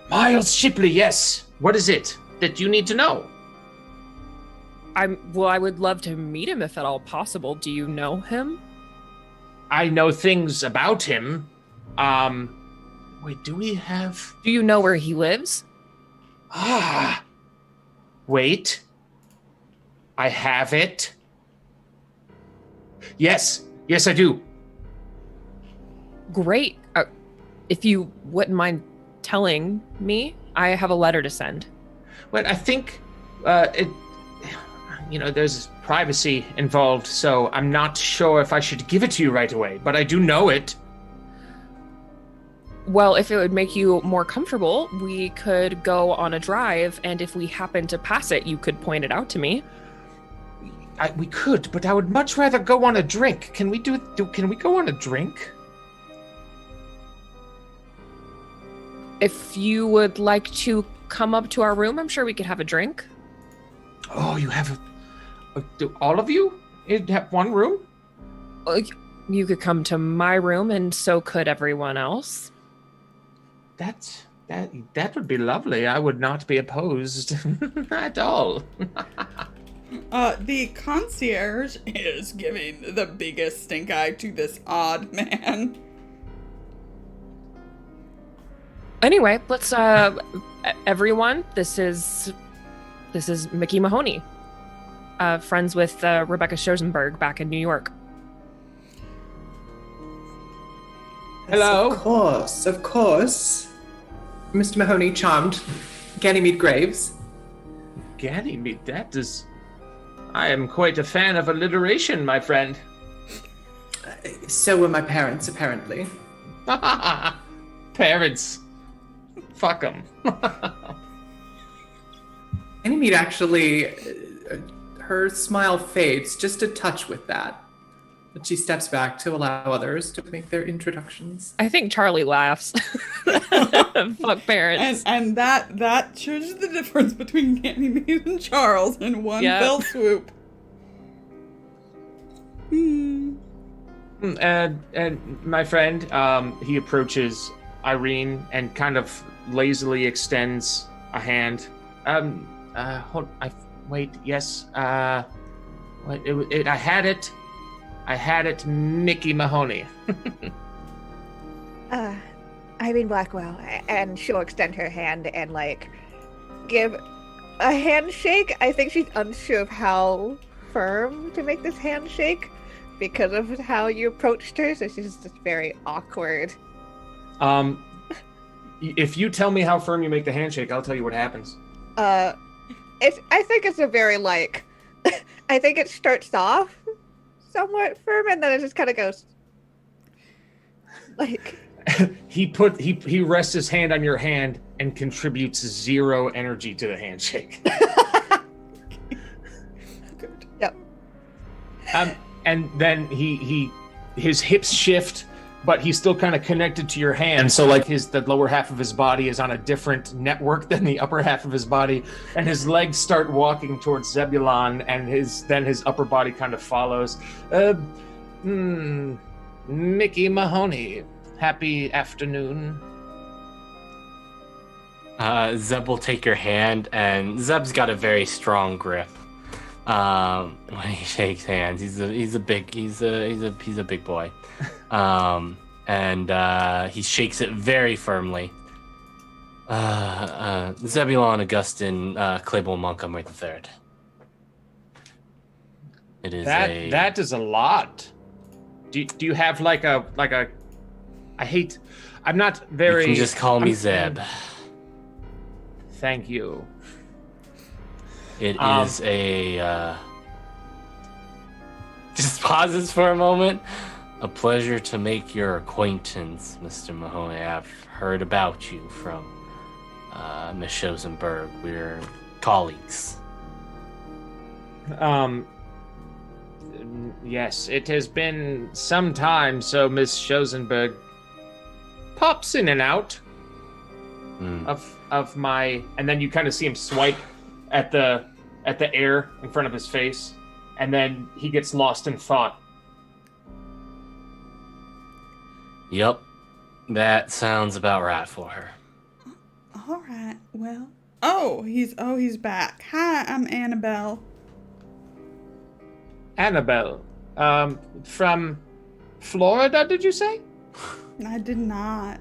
Miles Shipley, yes. What is it that you need to know? I would love to meet him if at all possible. Do you know him? I know things about him. Wait, do you know where he lives? Wait. I have it. Yes, I do. Great. If you wouldn't mind telling me, I have a letter to send. Well, I think there's privacy involved, so I'm not sure if I should give it to you right away, but I do know it. Well, if it would make you more comfortable, we could go on a drive, and if we happen to pass it, you could point it out to me. We could, but I would much rather go on a drink. Can we go on a drink? If you would like to come up to our room, I'm sure we could have a drink. Oh, you have all of you? You'd have one room? You could come to my room, and so could everyone else. That would be lovely. I would not be opposed at all. The concierge is giving the biggest stink eye to this odd man. Anyway, let's everyone, this is Mickey Mahoney. Friends with Rebecca Schoenberg back in New York. Hello. Of course. Mr. Mahoney, charmed. Ganymede Graves. Ganymede, I am quite a fan of alliteration, my friend. So were my parents, apparently. Parents. Fuck them. Ganymede actually, her smile fades just a touch with that. But she steps back to allow others to make their introductions. I think Charlie laughs. Fuck parents. And that shows the difference between Ganymede and Charles in one fell swoop. And my friend, he approaches Irene and kind of lazily extends a hand. Yes. I had it, Mickey Mahoney. Irene Blackwell, and she'll extend her hand and give a handshake. I think she's unsure of how firm to make this handshake because of how you approached her, so she's just very awkward. If you tell me how firm you make the handshake, I'll tell you what happens. I think it's a very I think it starts off somewhat firm, and then it just kind of goes he rests his hand on your hand and contributes 0 energy to the handshake. Good. Yep. And then his hips shift, but he's still kind of connected to your hand. So like the lower half of his body is on a different network than the upper half of his body, and his legs start walking towards Zebulon, and his upper body kind of follows. Mickey Mahoney, happy afternoon. Zeb will take your hand, and Zeb's got a very strong grip. When he shakes hands, he's a big boy. And he shakes it very firmly. Zebulon Augustine Claiborne Montgomery III. It is that is a lot. Do you have like a I'm not very. You can just call me Zeb. Thank you. It is a just pauses for a moment. A pleasure to make your acquaintance, Mr. Mahoney. I've heard about you from Miss Schoenberg. We're colleagues. Yes, it has been some time, so Miss Schoenberg pops in and out of my, and then you kind of see him swipe at the air in front of his face, and then he gets lost in thought. Yep, that sounds about right for her. All right. Well. He's back. Hi, I'm Annabelle. Annabelle, from Florida, did you say? I did not,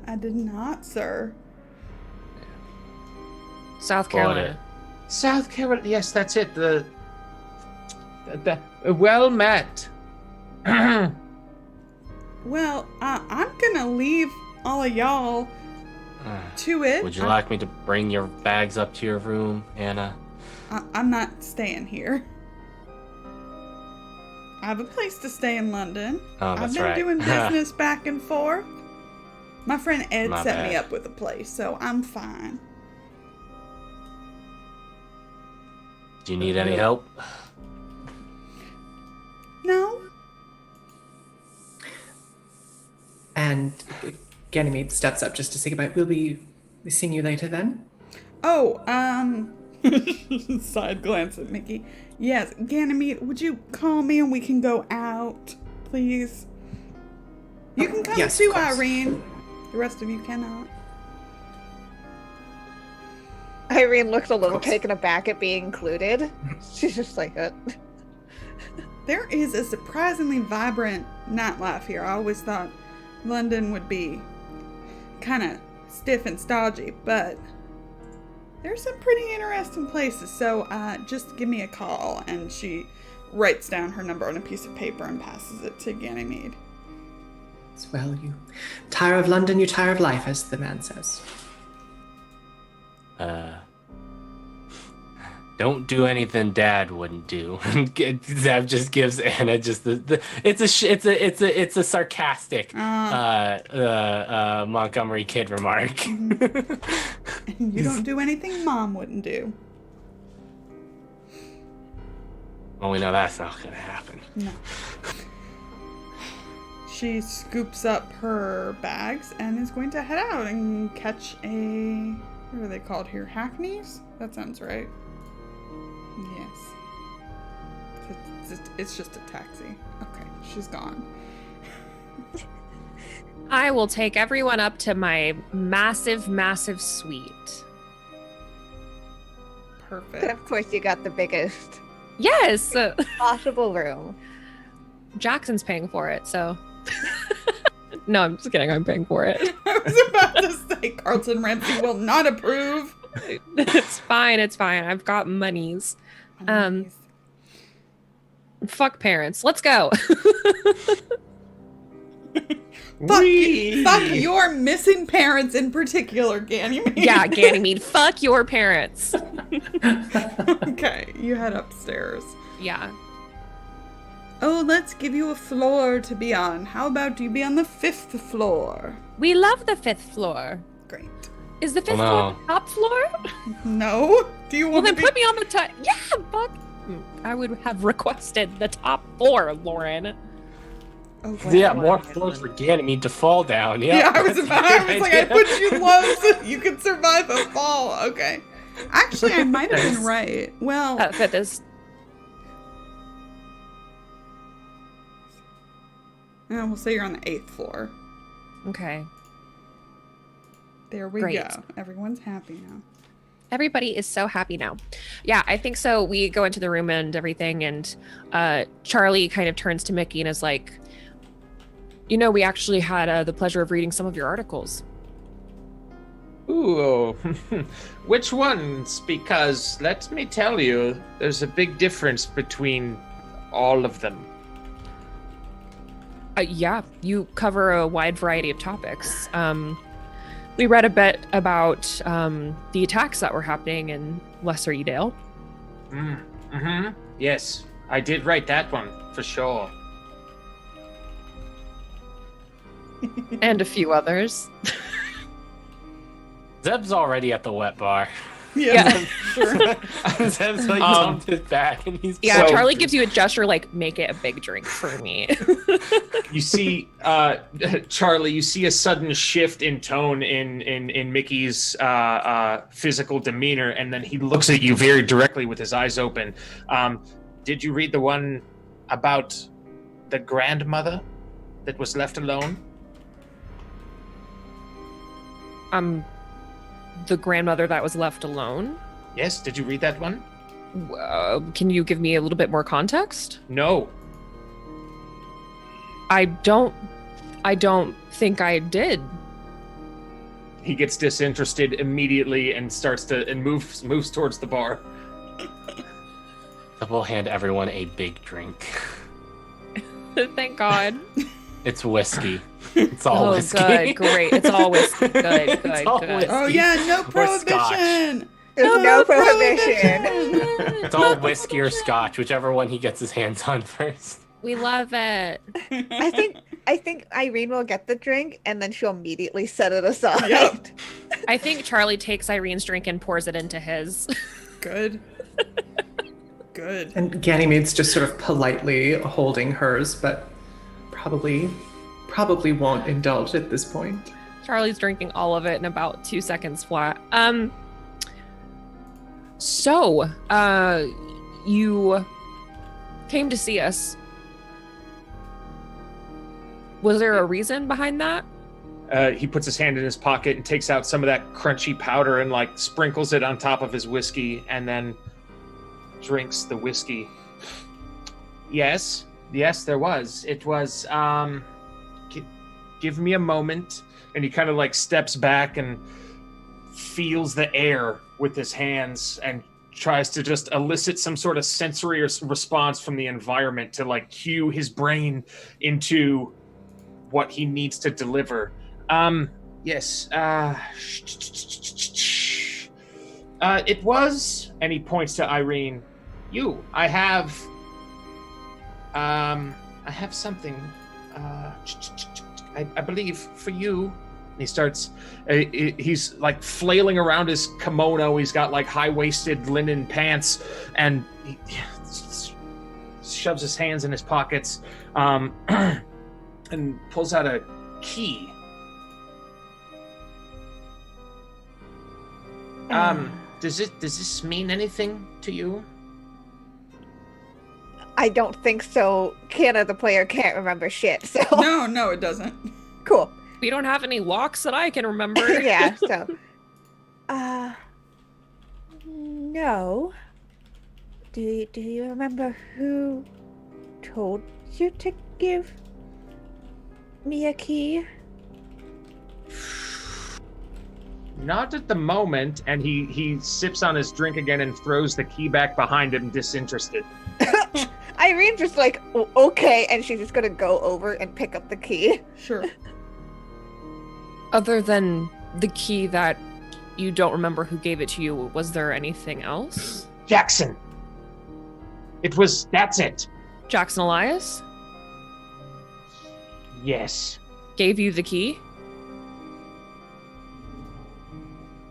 sir. South Carolina. South Carolina. Yes, that's it. The well met. Well, I'm gonna leave all of y'all to it. Would you like me to bring your bags up to your room, Anna? I'm not staying here. I have a place to stay in London. Oh, that's I've been right. doing business back and forth. My friend Ed My set me bad. up with a place, so I'm fine. Do you need any help? No? And Ganymede steps up just to say goodbye. We'll be seeing you later then. Oh, side glance at Mickey. Yes, Ganymede, would you call me and we can go out, please? You can come yes, too, of course. Irene. The rest of you cannot. Irene looks a little taken aback at being included. She's just like, There is a surprisingly vibrant nightlife here. I always thought London would be kind of stiff and stodgy, but there's some pretty interesting places. So just give me a call. And she writes down her number on a piece of paper and passes it to Ganymede. Well, you tire of London, you tire of life, as the man says. Don't do anything Dad wouldn't do. Zeb just gives Anna just it's a sarcastic Montgomery Kid remark. You don't do anything Mom wouldn't do. Well, we know that's not gonna happen. No. She scoops up her bags and is going to head out and catch a... What are they called here? Hackneys? That sounds right. Yes. It's just a taxi. Okay, she's gone. I will take everyone up to my massive, massive suite. Perfect. but of course you got the biggest Yes! possible room. Jackson's paying for it, so... No, I'm just kidding. I'm paying for it. I was about to say Carlton Ramsey will not approve. It's fine. It's fine. I've got monies. Fuck parents. Let's go. Fuck your missing parents in particular, Ganymede. Yeah, Ganymede. Fuck your parents. Okay, you head upstairs. Yeah. Oh, let's give you a floor to be on. How about you be on the 5th floor? We love the 5th floor. Great. Is the 5th no. floor the top floor? No? Do you Well, want then to be... put me on the top. Yeah, fuck. I would have requested the top floor, Lauren. Okay. Yeah, more floors for Ganymede to fall down. Yeah, Yeah, I was that's a like, good I idea. put you low so you could survive a fall. Okay. Actually, I might have been right. Well, 5th is. yeah, we'll say you're on the 8th floor. Okay. There we Great. go. Everyone's happy now. Everybody is so happy now. Yeah, I think so. We go into the room and everything, and Charlie kind of turns to Mickey and is like, we actually had the pleasure of reading some of your articles. Ooh, which ones? Because let me tell you, there's a big difference between all of them. Yeah, you cover a wide variety of topics. We read a bit about the attacks that were happening in Lesser Edale. Yes, I did write that one, for sure. And a few others. Zeb's already at the wet bar. Yeah, Sure. Zeb's like jumped his back and he's Yeah, So- Charlie gives you a gesture like, make it a big drink for me. You see, Charlie, you see a sudden shift in tone in Mickey's physical demeanor, and then he looks at you very directly with his eyes open. Did you read the one about the grandmother that was left alone? The grandmother that was left alone. Yes, did you read that one? Can you give me a little bit more context? No. I don't think I did. He gets disinterested immediately and moves towards the bar. Zeb will hand everyone a big drink. Thank God. It's whiskey. It's all whiskey. Good, great. It's all whiskey. Good, It's all good. whiskey. Oh yeah, no Or scotch. prohibition. There's no prohibition. It's all whiskey or scotch, whichever one he gets his hands on first. We love it. I think Irene will get the drink and then she'll immediately set it aside. Yep. I think Charlie takes Irene's drink and pours it into his. Good. Good. And Ganymede's just sort of politely holding hers, but probably won't indulge at this point. Charlie's drinking all of it in about 2 seconds flat. So, you came to see us. Was there a reason behind that? He puts his hand in his pocket and takes out some of that crunchy powder and like sprinkles it on top of his whiskey and then drinks the whiskey. Yes, there was. It was, give me a moment. And he kind of like steps back and feels the air with his hands and tries to just elicit some sort of sensory response from the environment to like cue his brain into what he needs to deliver. Yes, it was, and he points to Irene. I have something, I believe for you. And he starts, he's like flailing around his kimono. He's got like high-waisted linen pants and he shoves his hands in his pockets, and pulls out a key. Does this mean anything to you? I don't think so. Kienna, the player, can't remember shit, so No, it doesn't. cool. We don't have any locks that I can remember. Yeah, so no. Do you remember who told you to give me a key? Not at the moment, and he sips on his drink again and throws the key back behind him, disinterested. Irene's just like, okay, and she's just gonna go over and pick up the key. Sure. Other than the key that you don't remember who gave it to you, was there anything else? Jackson! That's it. Jackson Elias Yes. gave you the key.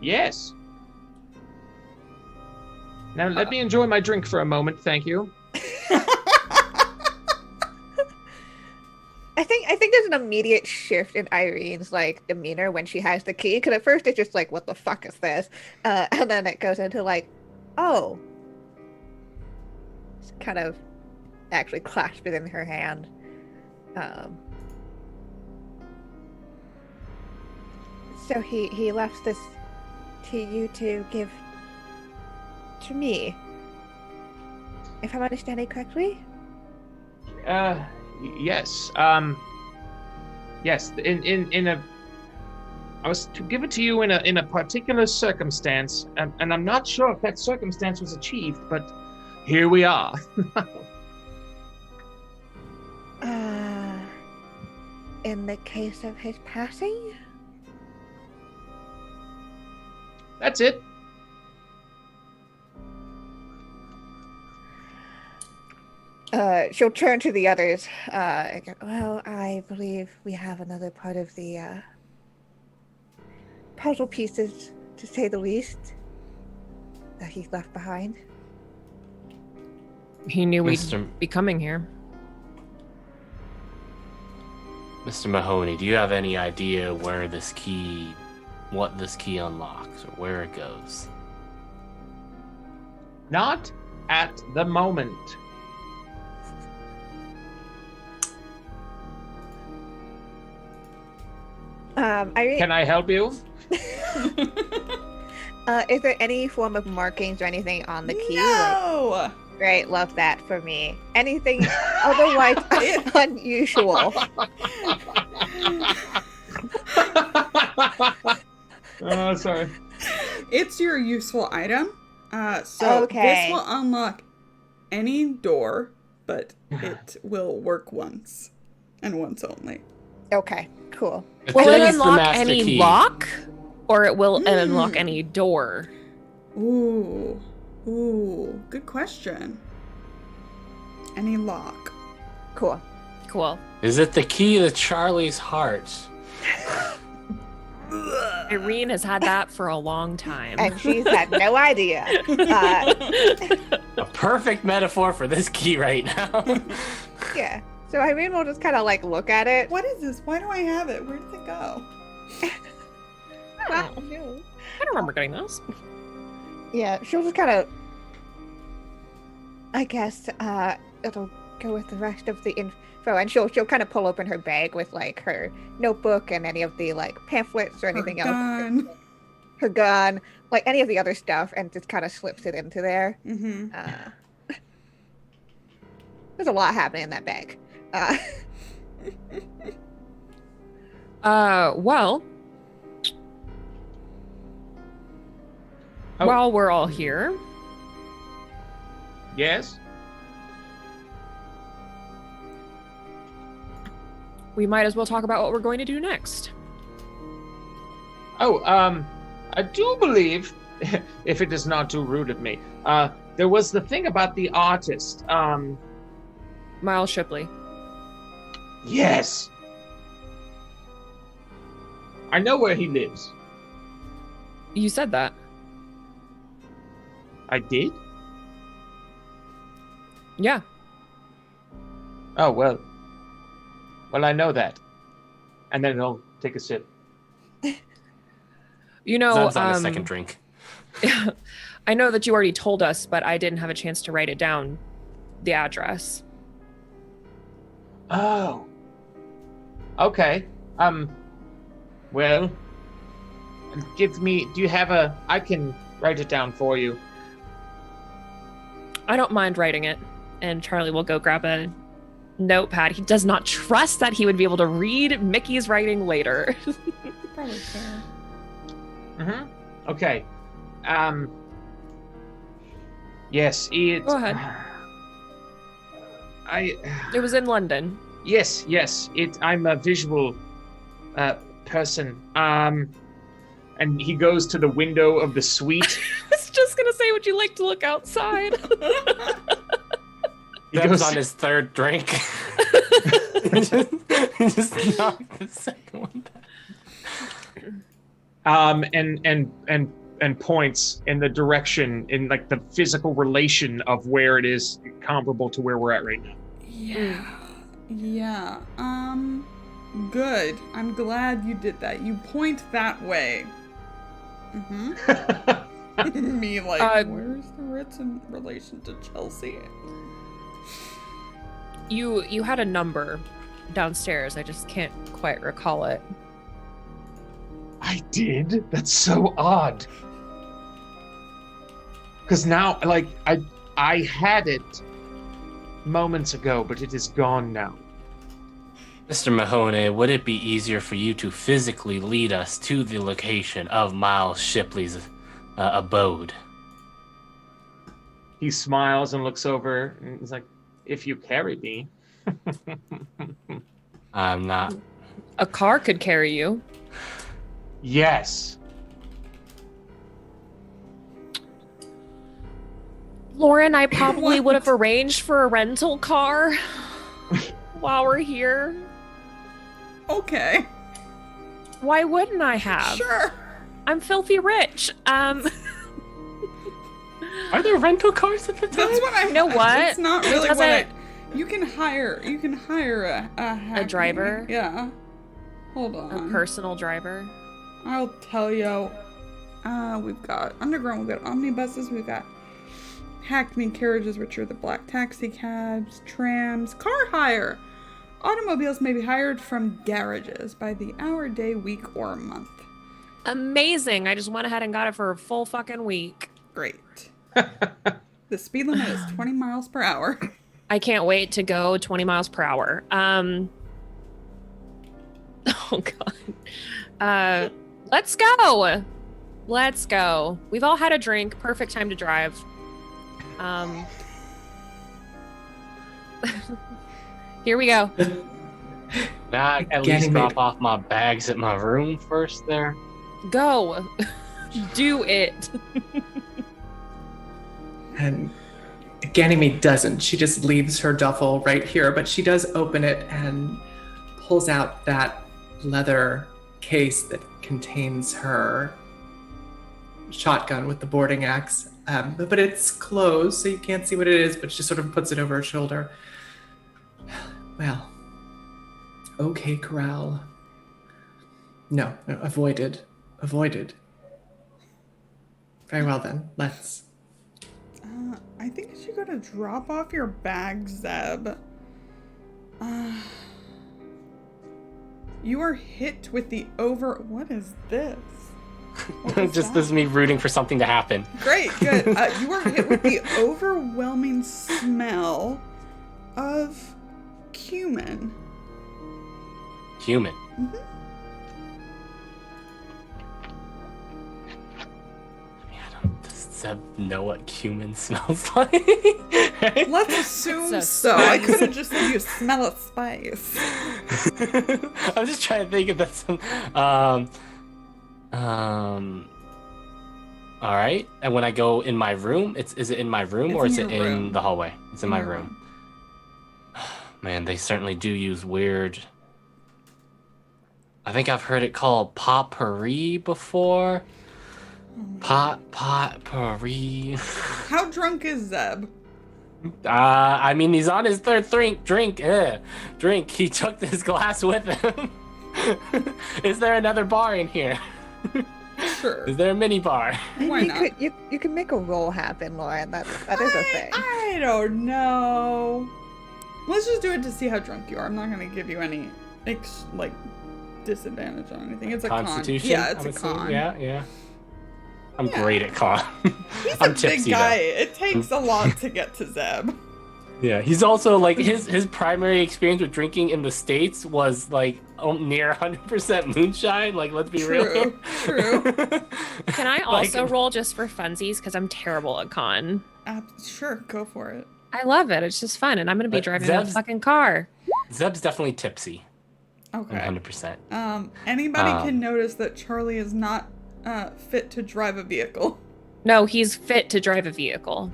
Yes. Now let me enjoy my drink for a moment, thank you. I think there's an immediate shift in Irene's like demeanor when she has the key. Because at first it's just like, "What the fuck is this?" And then it goes into like, "Oh," it's kind of actually clasped it in her hand. So he left this to you to give to me, if I'm understanding correctly. Yes. Yes. In a, I was to give it to you in a particular circumstance, and I'm not sure if that circumstance was achieved, but here we are. In the case of his passing? That's it. She'll turn to the others. And go, "Well, I believe we have another part of the puzzle pieces, to say the least, that he's left behind." He knew Mr. we'd be coming here. Mr. Mahoney, do you have any idea what this key unlocks, or where it goes? Not at the moment. Can I help you? Is there any form of markings or anything on the key? No! Great, love that for me. Anything otherwise unusual? Oh, sorry. It's your useful item. So Okay. this will unlock any door, but it will work once. And once only. Okay, cool. I Will think it it's the unlock master any key. lock? Or it will unlock any door? Ooh. Ooh. Good question. Any lock. Cool. Cool. Is it the key to Charlie's heart? Irene has had that for a long time. And she's had no idea. A perfect metaphor for this key right now. Yeah. So Irene will just kind of like look at it. What is this? Why do I have it? Where did it go? Well, no. I don't remember getting those. Yeah, she'll just kind of, I guess, it'll go with the rest of the info, and she'll kind of pull open her bag with like her notebook and any of the like pamphlets or anything else. Gun. Her gun, like any of the other stuff, and just kind of slips it into there. Mm-hmm. There's a lot happening in that bag. Well, while we're all here, Yes? we might as well talk about what we're going to do next. Oh, I do believe, if it is not too rude of me, there was the thing about the artist. Miles Shipley. Yes! I know where he lives. You said that. I did? Yeah. Oh, well. Well, I know that. And then he'll take a sip. You know, Zeb's on his second drink. I know that you already told us, but I didn't have a chance to write it down, the address. Oh. Okay. Well, do you have I can write it down for you. I don't mind writing it. And Charlie will go grab a notepad. He does not trust that he would be able to read Mickey's writing later. Probably fair. Mm-hmm. Okay. Yes, it... Go ahead. It was in London. Yes. I'm a visual person. And he goes to the window of the suite. I was just gonna say, would you like to look outside? He Zeb's goes, on his third drink. Just knocked the second one down. And points in the direction, in like the physical relation of where it is comparable to where we're at right now. Yeah. Good. I'm glad you did that. You point that way. Mm-hmm. Me like, where's the Ritz in relation to Chelsea? You had a number downstairs. I just can't quite recall it. I did? That's so odd. Because now, like, I had it moments ago, but it is gone now. Mr. Mahoney, would it be easier for you to physically lead us to the location of Miles Shipley's abode? He smiles and looks over, and he's like, if you carry me. I'm not. A car could carry you. Yes. Lauren, I probably would have arranged for a rental car while we're here. Okay. Why wouldn't I have? Sure. I'm filthy rich. Are there rental cars at the time? That's what I You know what? It's not really Does what it- you can hire a hackney. driver? Yeah. Hold A on. personal driver. I'll tell you. We've got underground, we've got omnibuses, we've got hackney carriages, which are the black taxi cabs, trams, car hire. Automobiles may be hired from garages by the hour, day, week, or month. Amazing. I just went ahead and got it for a full fucking week. Great. The speed limit is 20 miles per hour. I can't wait to go 20 miles per hour. Oh god. Let's go. Let's go. We've all had a drink. Perfect time to drive. Here we go. Nah, at least drop off my bags at my room first there. Go. Do it. And Ganymede doesn't. She just leaves her duffel right here, but she does open it and pulls out that leather case that contains her shotgun with the boarding axe. But it's closed, so you can't see what it is, but she sort of puts it over her shoulder. Well, okay, Corral. No, avoided. Very well then, let's. I think I should go to drop off your bag, Zeb. You are hit with the What is this? Just this is me rooting for something to happen. Great, good. You are hit with the overwhelming smell of cumin. Human. Mm-hmm. Does Zeb know what cumin smells like? Let's assume It's a so. I spice. could have just said you smell a spice. I'm just trying to think of that. All right. And when I go in my room, is it in my room or It's is in it your in room. the hallway? It's in my your room. Man, they certainly do use weird. I think I've heard it called potpourri before. Potpourri. How drunk is Zeb? I mean, he's on his third drink. He took this glass with him. Is there another bar in here? Sure. Is there a mini bar? Why not? You could make a roll happen, Lauren. That is a thing. I don't know. Let's just do it to see how drunk you are. I'm not going to give you any, disadvantage on anything. It's a Constitution? con. Yeah, it's I'm a assuming? con. Yeah. I'm Yeah. great at con. He's I'm a tipsy, big guy. though. It takes a lot to get to Zeb. Yeah, he's also like his primary experience with drinking in the States was like near 100% moonshine. Like, let's be real here. True. Can I Like- also roll just for funsies? Because I'm terrible at con. Sure, go for it. I love it. It's just fun. And I'm going to be But driving Zeb's- a fucking car. Zeb's definitely tipsy. Okay. 100%. Anybody can notice that Charlie is not fit to drive a vehicle. No, he's fit to drive a vehicle.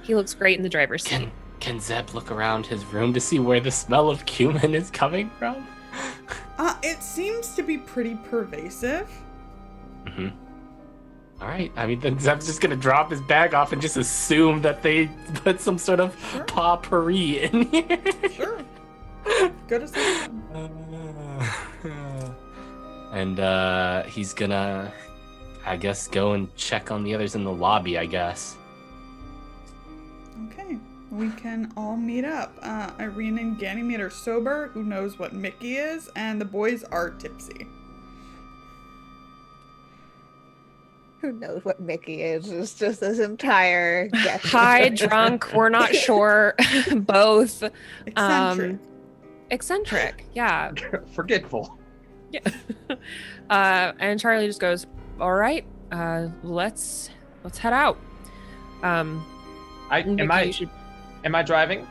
He looks great in the driver's seat. Can Zeb look around his room to see where the smell of cumin is coming from? It seems to be pretty pervasive. Mm-hmm. All right. I mean, then Zeb's just gonna drop his bag off and just assume that they put some sort of potpourri in here. Sure. Good assumption. And he's gonna, I guess, go and check on the others in the lobby, I guess. Okay. We can all meet up. Irene and Ganymede are sober. Who knows what Mickey is? And the boys are tipsy. Who knows what Mickey is? It's just this entire guess. High, drunk, we're not sure. Both. Eccentric. Eccentric, yeah. Forgetful. Yeah. And Charlie just goes, all right, let's head out. Am I driving?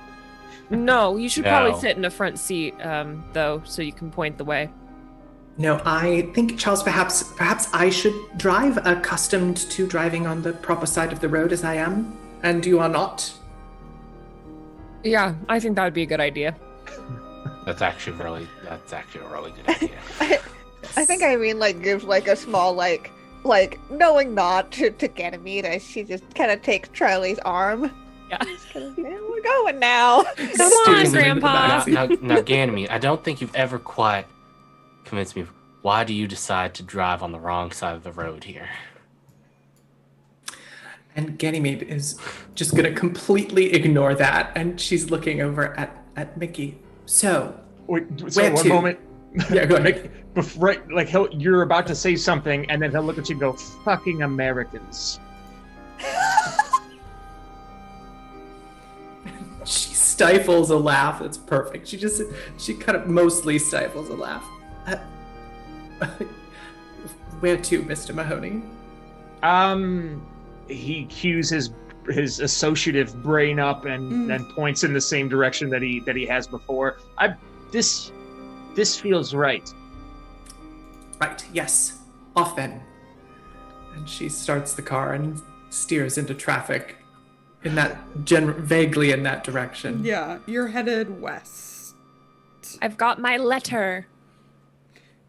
No, you should probably No. sit in the front seat, though, so you can point the way. No, I think, Charles, perhaps I should drive, accustomed to driving on the proper side of the road as I am, and you are not. Yeah, I think that would be a good idea. That's actually a really good idea. I think Irene gives a small knowing nod to Ganymede as she just kind of takes Charlie's arm. Yeah. We're going now. Come on, Grandpa. Now, Ganymede, I don't think you've ever quite convinced me. Why do you decide to drive on the wrong side of the road here? And Ganymede is just going to completely ignore that, and she's looking over at Mickey. So, Wait, where one to? moment. Yeah, go ahead. You're about to say something, and then he'll look at you and go, "Fucking Americans." She stifles a laugh. That's perfect. She kind of mostly stifles a laugh. Where to, Mr. Mahoney? He cues his associative brain up and points in the same direction that he has before. This feels right. Right, yes. Off then. And she starts the car and steers into traffic in that vaguely in that direction. Yeah, you're headed west. I've got my letter.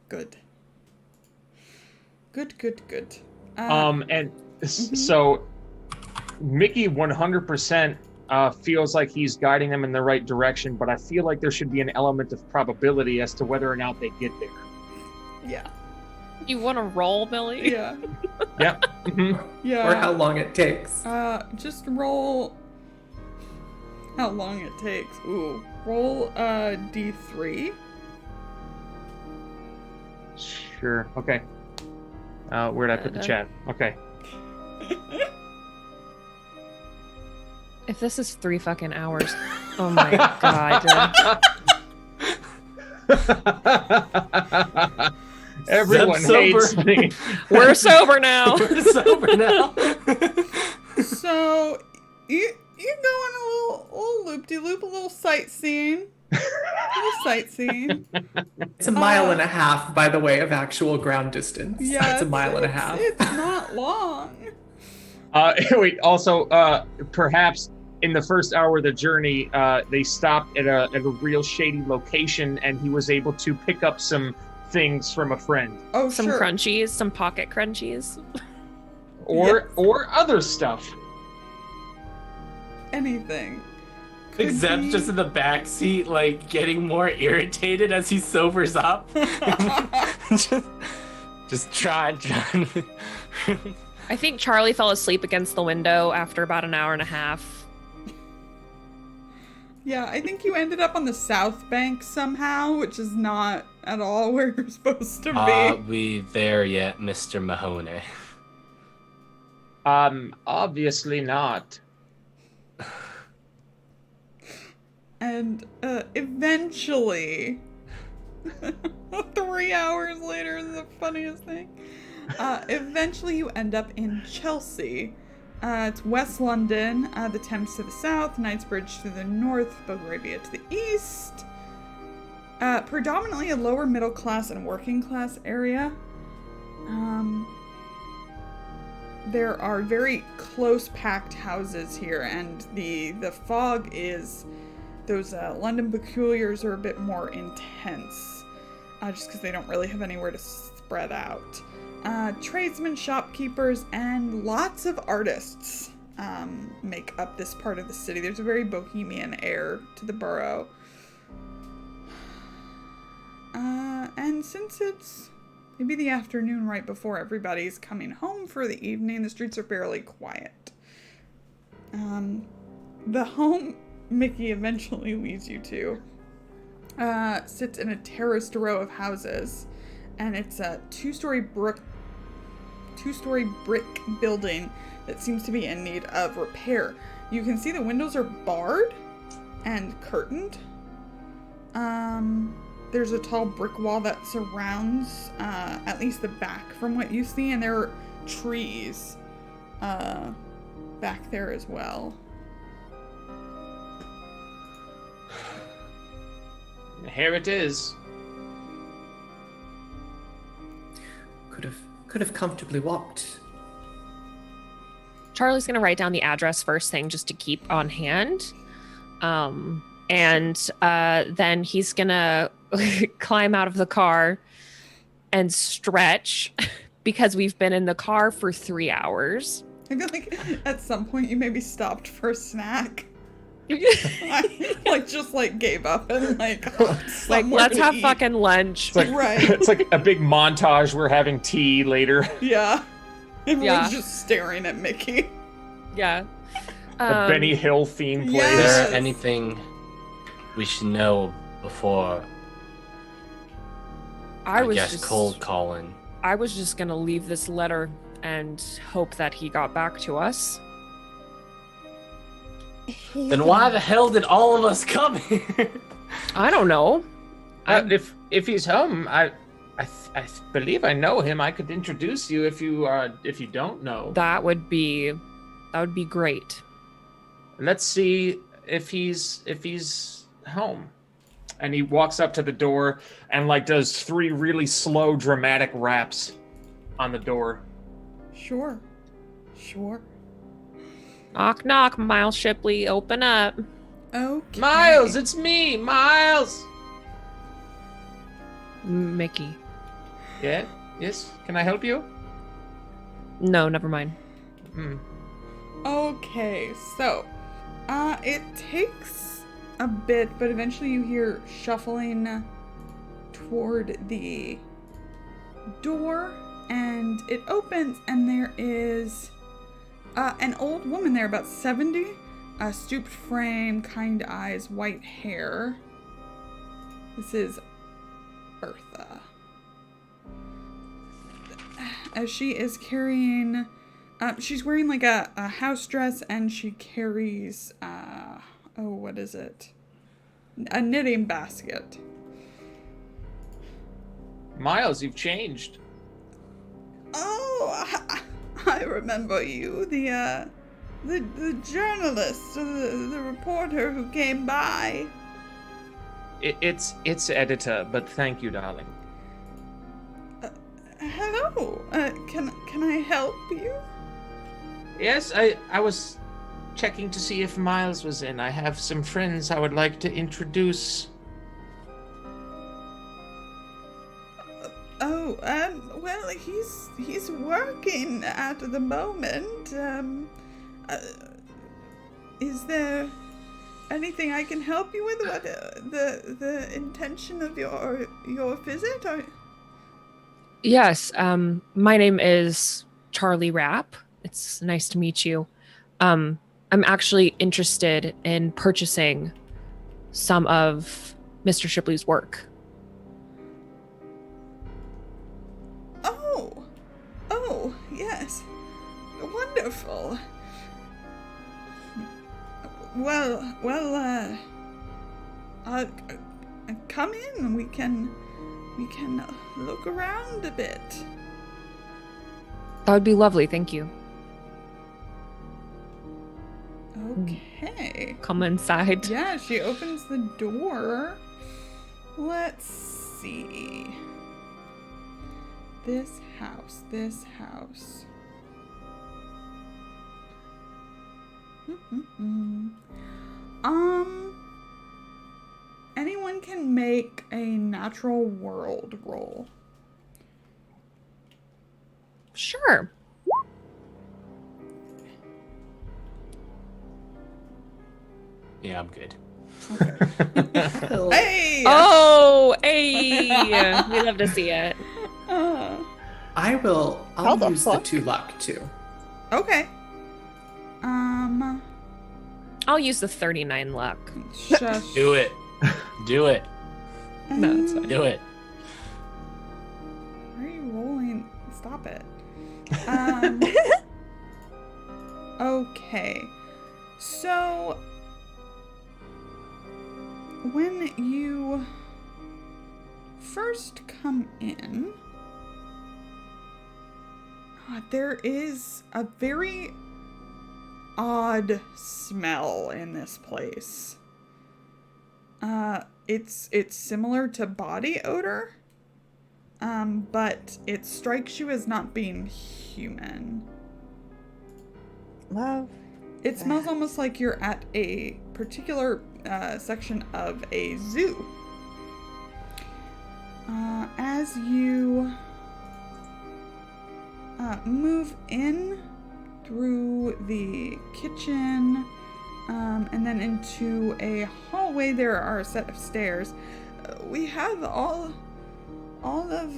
Good. Good. So Mickey 100% feels like he's guiding them in the right direction, but I feel like there should be an element of probability as to whether or not they get there. Yeah. You want to roll, Billy? Yeah. Yeah. Mm-hmm. Yeah. Or how long it takes. Just roll how long it takes. Ooh. Roll D3. Sure. Okay. Where'd I put the chat? Okay. If this is 3 fucking hours, oh my god. Everyone hates me. We're sober now. We're sober now. So you're going a little loop-de-loop, a little sightseeing. It's a mile and a half, by the way, of actual ground distance. Yeah, it's a mile and a half. It's not long. Wait. Also, perhaps in the first hour of the journey, they stopped at a real shady location, and he was able to pick up some things from a friend, Oh, Some sure. crunchies, some pocket crunchies. or other stuff. Anything. Think Zeb's just in the back seat, getting more irritated as he sobers up. just trying. I think Charlie fell asleep against the window after about an hour and a half. Yeah, I think you ended up on the south bank somehow, which is not at all where you're supposed to be. Are we there yet, Mr. Mahoney? Obviously not. And eventually, 3 hours later is the funniest thing. Eventually you end up in Chelsea. It's West London, the Thames to the south, Knightsbridge to the north, Belgravia to the east. Predominantly a lower middle class and working class area. there are very close packed houses here, and the fog is, those London peculiars are a bit more intense, just because they don't really have anywhere to spread out. Tradesmen, shopkeepers, and lots of artists make up this part of the city. There's a very bohemian air to the borough. And since it's maybe the afternoon right before everybody's coming home for the evening, the streets are fairly quiet. The home Mickey eventually leads you to sits in a terraced row of houses, and it's a two-story brick building that seems to be in need of repair. You can see the windows are barred and curtained. There's a tall brick wall that surrounds at least the back from what you see, and there are trees back there as well. Here it is. Could have comfortably walked. Charlie's gonna write down the address first thing just to keep on hand. And then he's gonna climb out of the car and stretch because we've been in the car for 3 hours. I feel like at some point you maybe stopped for a snack. Like gave up and like let's have eat. fucking lunch. It's like, Right. It's like a big montage. We're having tea later. Yeah. Everyone's Yeah. just staring at Mickey. Yeah. The Benny Hill theme plays. Yes. Is there anything we should know before, I guess, cold calling? I was just gonna leave this letter and hope that he got back to us. Then why the hell did all of us come here? I don't know. If he's home, I believe I know him. I could introduce you if you don't know. That would be great. Let's see if he's home. And he walks up to the door and like does 3 really slow dramatic raps on the door. Sure. Knock knock, Miles Shipley, open up. Okay. Miles, it's me, Miles. Mickey. Yeah. Yes. Can I help you? No, never mind. Okay, so it takes a bit, but eventually you hear shuffling toward the door, and it opens, and there is an old woman there, about 70, a stooped frame, kind eyes, white hair. This is Bertha. As she is carrying, she's wearing like a house dress, and she carries, what is it? A knitting basket. Miles, you've changed. Oh, I remember you, the journalist, the reporter who came by. It's Edita, but thank you, darling. Hello. Can I help you? Yes, I was checking to see if Miles was in. I have some friends I would like to introduce. Well, he's working at the moment. Is there anything I can help you with? What the intention of your visit? Or... Yes, my name is Charlie Rapp. It's nice to meet you. I'm actually interested in purchasing some of Mr. Shipley's work. Oh, yes. Wonderful. Well, come in. We can look around a bit. That would be lovely, thank you. Okay. Come inside. Yeah, she opens the door. Let's see. This house. Anyone can make a natural world roll. Sure. Yeah, I'm good. Hey! Oh, hey! We love to see it. I'll How the use the fuck? 2 luck too. Okay. I'll use the 39 luck. Shush. Do it. Do it. No, it's fine. Do it. Why are you rolling? Stop it. Okay. So, when you first come in, there is a very odd smell in this place. It's similar to body odor, but it strikes you as not being human. Love. It smells almost like you're at a particular section of a zoo. As you move in through the kitchen and then into a hallway, there are a set of stairs. We have all of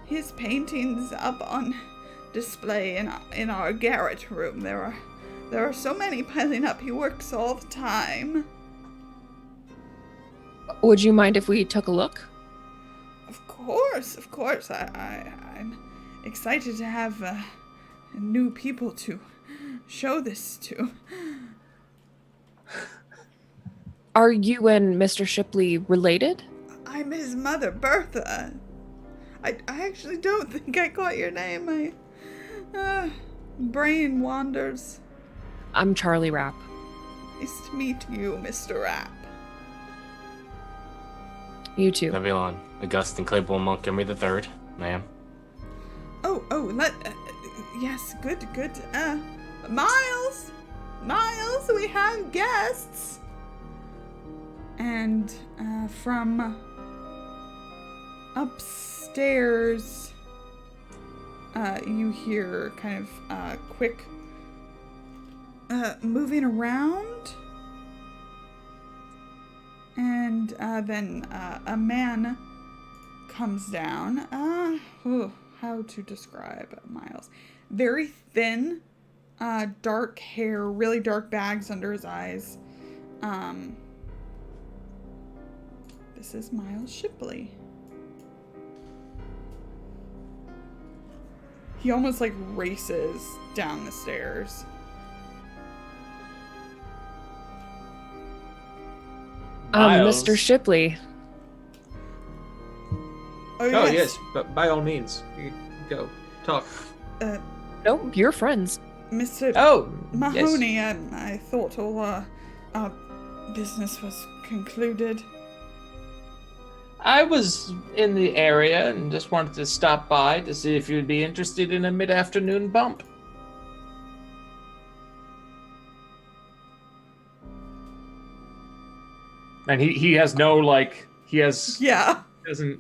his paintings up on display in our garret room. There are so many piling up. He works all the time. Would you mind if we took a look? Of course. I'm excited to have new people to show this to. Are you and Mr. Shipley related? I'm his mother, Bertha. I actually don't think I caught your name. My brain wanders. I'm Charlie Rapp. Nice to meet you, Mr. Rapp. You too. Nebulon, Augustine Claiborne Montgomery III, ma'am. Yes, good. Miles, we have guests. And from upstairs, you hear kind of quick moving around. And then a man comes down. How to describe Miles? Very thin, dark hair, really dark bags under his eyes. This is Miles Shipley. He almost like races down the stairs. Miles. Mr. Shipley. Oh, yes, but by all means, you go talk. No, you're friends. Mr. Oh, Mahoney, yes. I thought all our business was concluded. I was in the area and just wanted to stop by to see if you'd be interested in a mid-afternoon bump. And he has no, like, Yeah. doesn't,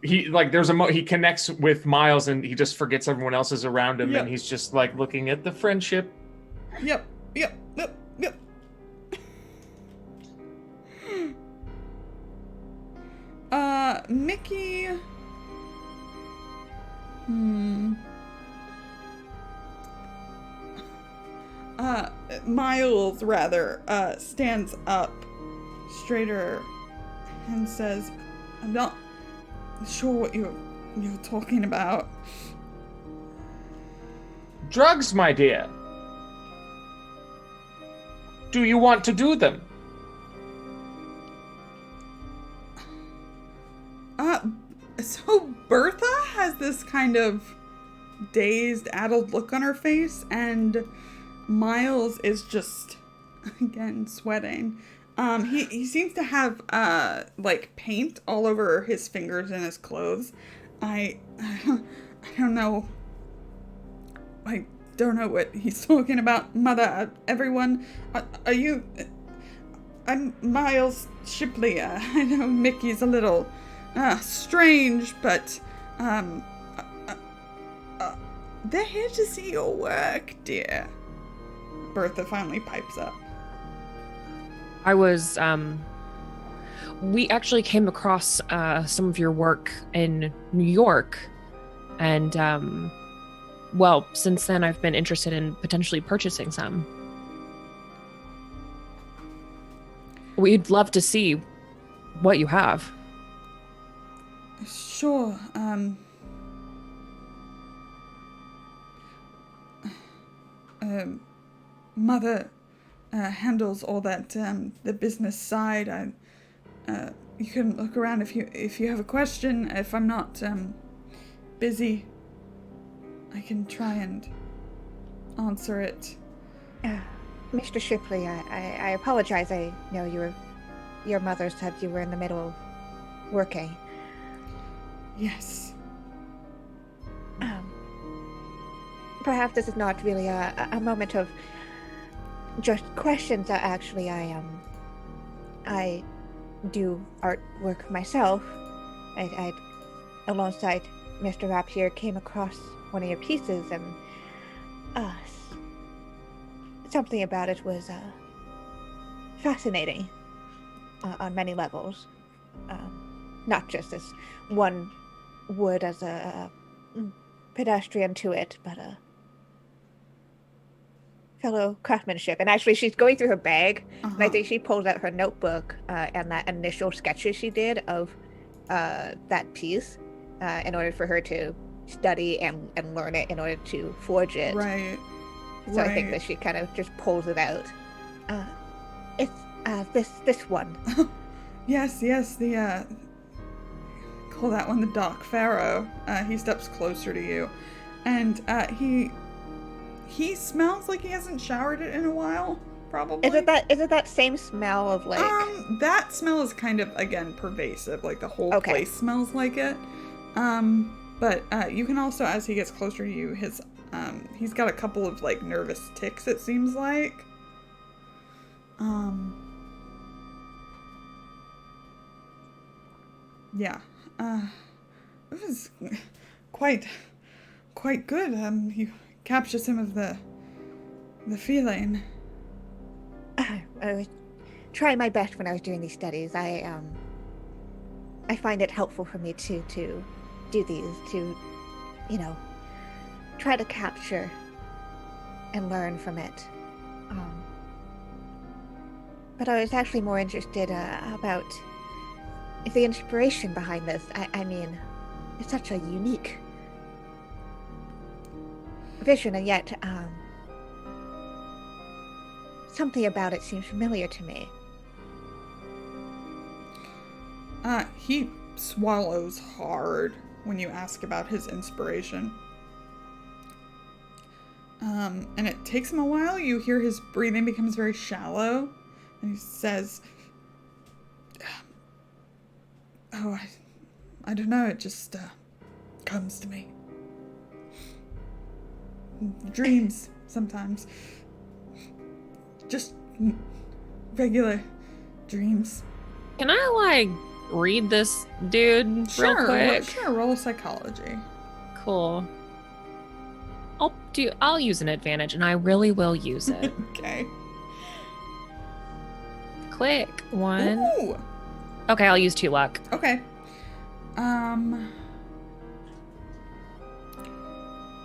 he, like, there's he connects with Miles and he just forgets everyone else is around him. Yep. And he's just, like, looking at the friendship. Yep. Mickey. Miles, rather, stands up straighter and says, I'm not sure what you're talking about. Drugs, my dear. Do you want to do them? So Bertha has this kind of dazed, addled look on her face, and Miles is just, again, sweating. He seems to have, like, paint all over his fingers and his clothes. I don't know. I don't know what he's talking about, Mother. Everyone, are you... I'm Miles Shipley. I know Mickey's a little strange, but they're here to see your work, dear. Bertha finally pipes up. I was, we actually came across some of your work in New York, and, well, since then I've been interested in potentially purchasing some. We'd love to see what you have. Sure, Mother handles all that, the business side. You can look around if you have a question. If I'm not busy, I can try and answer it. Mr. Shipley, I apologize. I know your mother said you were in the middle of working. Yes. Perhaps this is not really a moment of just questions. Actually, I do artwork myself. I alongside Mr. Rapp here, came across one of your pieces, and something about it was fascinating on many levels. Not just as one would as a pedestrian to it, but fellow craftsmanship. And actually, she's going through her bag, and I think she pulls out her notebook and that initial sketches she did of that piece in order for her to study and learn it in order to forge it. Right. So I think that she kind of just pulls it out. It's this one. Yes, the call that one the Dark Pharaoh. He steps closer to you, and he smells like he hasn't showered it in a while. Probably. Is it that same smell of like? That smell is kind of again pervasive. Like the whole place smells like it. But you can also, as he gets closer to you, he's got a couple of like nervous tics. It seems like. Yeah. It was quite good. You capture some of the feeling. I was trying my best when I was doing these studies. I find it helpful for me to do these, to, try to capture and learn from it. But I was actually more interested about the inspiration behind this. I mean, it's such a unique vision, and yet something about it seems familiar to me. He swallows hard when you ask about his inspiration. And it takes him a while. You hear his breathing becomes very shallow, and he says, I don't know, it just comes to me. Dreams, sometimes. Just regular dreams. Can I, read this dude real quick? Sure, roll psychology. Cool. I'll use an advantage, and I really will use it. Okay. Quick. 1. Ooh. Okay, I'll use 2 luck. Okay.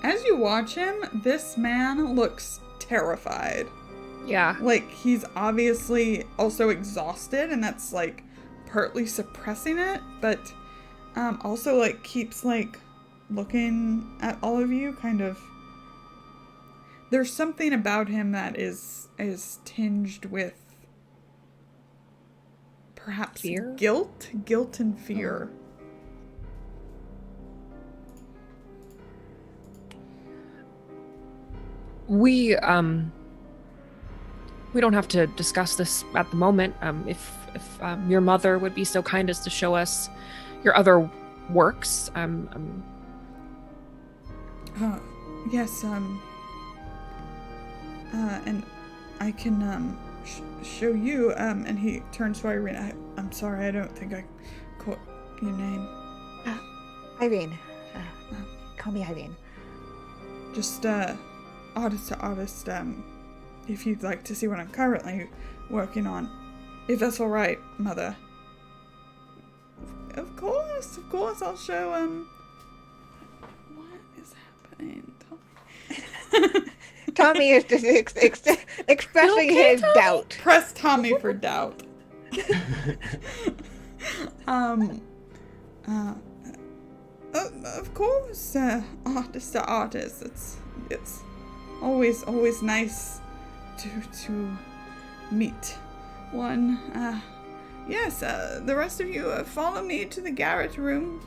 As you watch him, this man looks terrified. Yeah. Like, he's obviously also exhausted, and that's, partly suppressing it, but, also, keeps, looking at all of you, kind of. There's something about him that is tinged with perhaps fear? Guilt and fear. We don't have to discuss this at the moment. If your mother would be so kind as to show us your other works, Yes, And I can show you. And he turns to Irene. I'm sorry, I don't think I caught your name. Irene. Call me Irene. Just artist to artist. If you'd like to see what I'm currently working on, if that's all right, Mother. Of course, I'll show, what is happening? Tommy is just expressing his doubt. Press Tommy for doubt. Of course, artist to artist. It's always nice to meet one. Yes, the rest of you follow me to the garret room.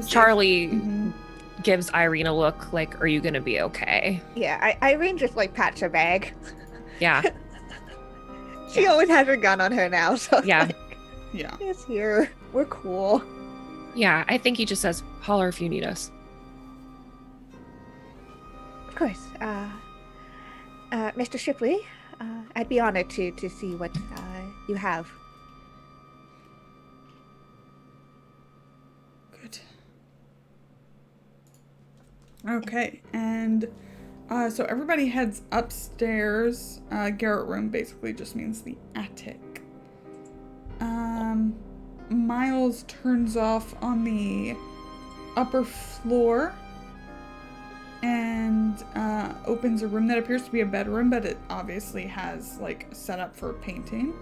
Charlie gives Irene a look like, are you gonna be okay? Yeah, Irene just like pats her bag. Yeah. She always has her gun on her now, so Yeah. like, Yeah. it's here. We're cool. Yeah, I think he just says, holler if you need us. Of course. Mr. Shipley, I'd be honored to see what you have. Good. Okay, and so everybody heads upstairs. Garret room basically just means the attic. Miles turns off on the upper floor and opens a room that appears to be a bedroom, but it obviously has like set up for painting.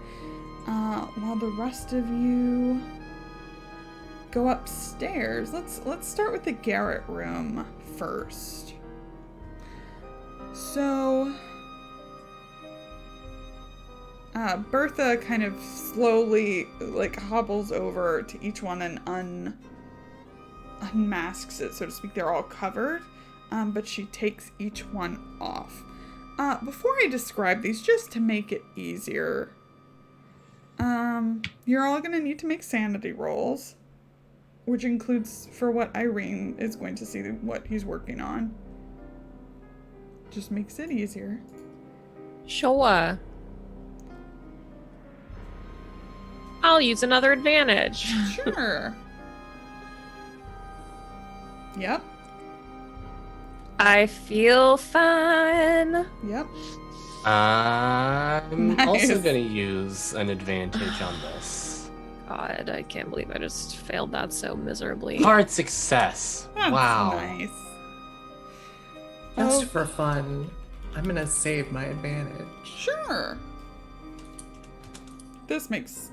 While the rest of you go upstairs. Let's start with the garret room first. So Bertha kind of slowly like hobbles over to each one and unmasks it, so to speak. They're all covered, but she takes each one off. Before I describe these, just to make it easier, you're all going to need to make sanity rolls, which includes for what Irene is going to see what he's working on. Just makes it easier. Sure. I'll use another advantage. Sure. Yep. I feel fine. Yep. I'm Nice. also gonna use an advantage on this. God, I can't believe I just failed that so miserably. Hard success. That's Wow. nice. Just Oh. for fun, I'm gonna save my advantage. Sure. This makes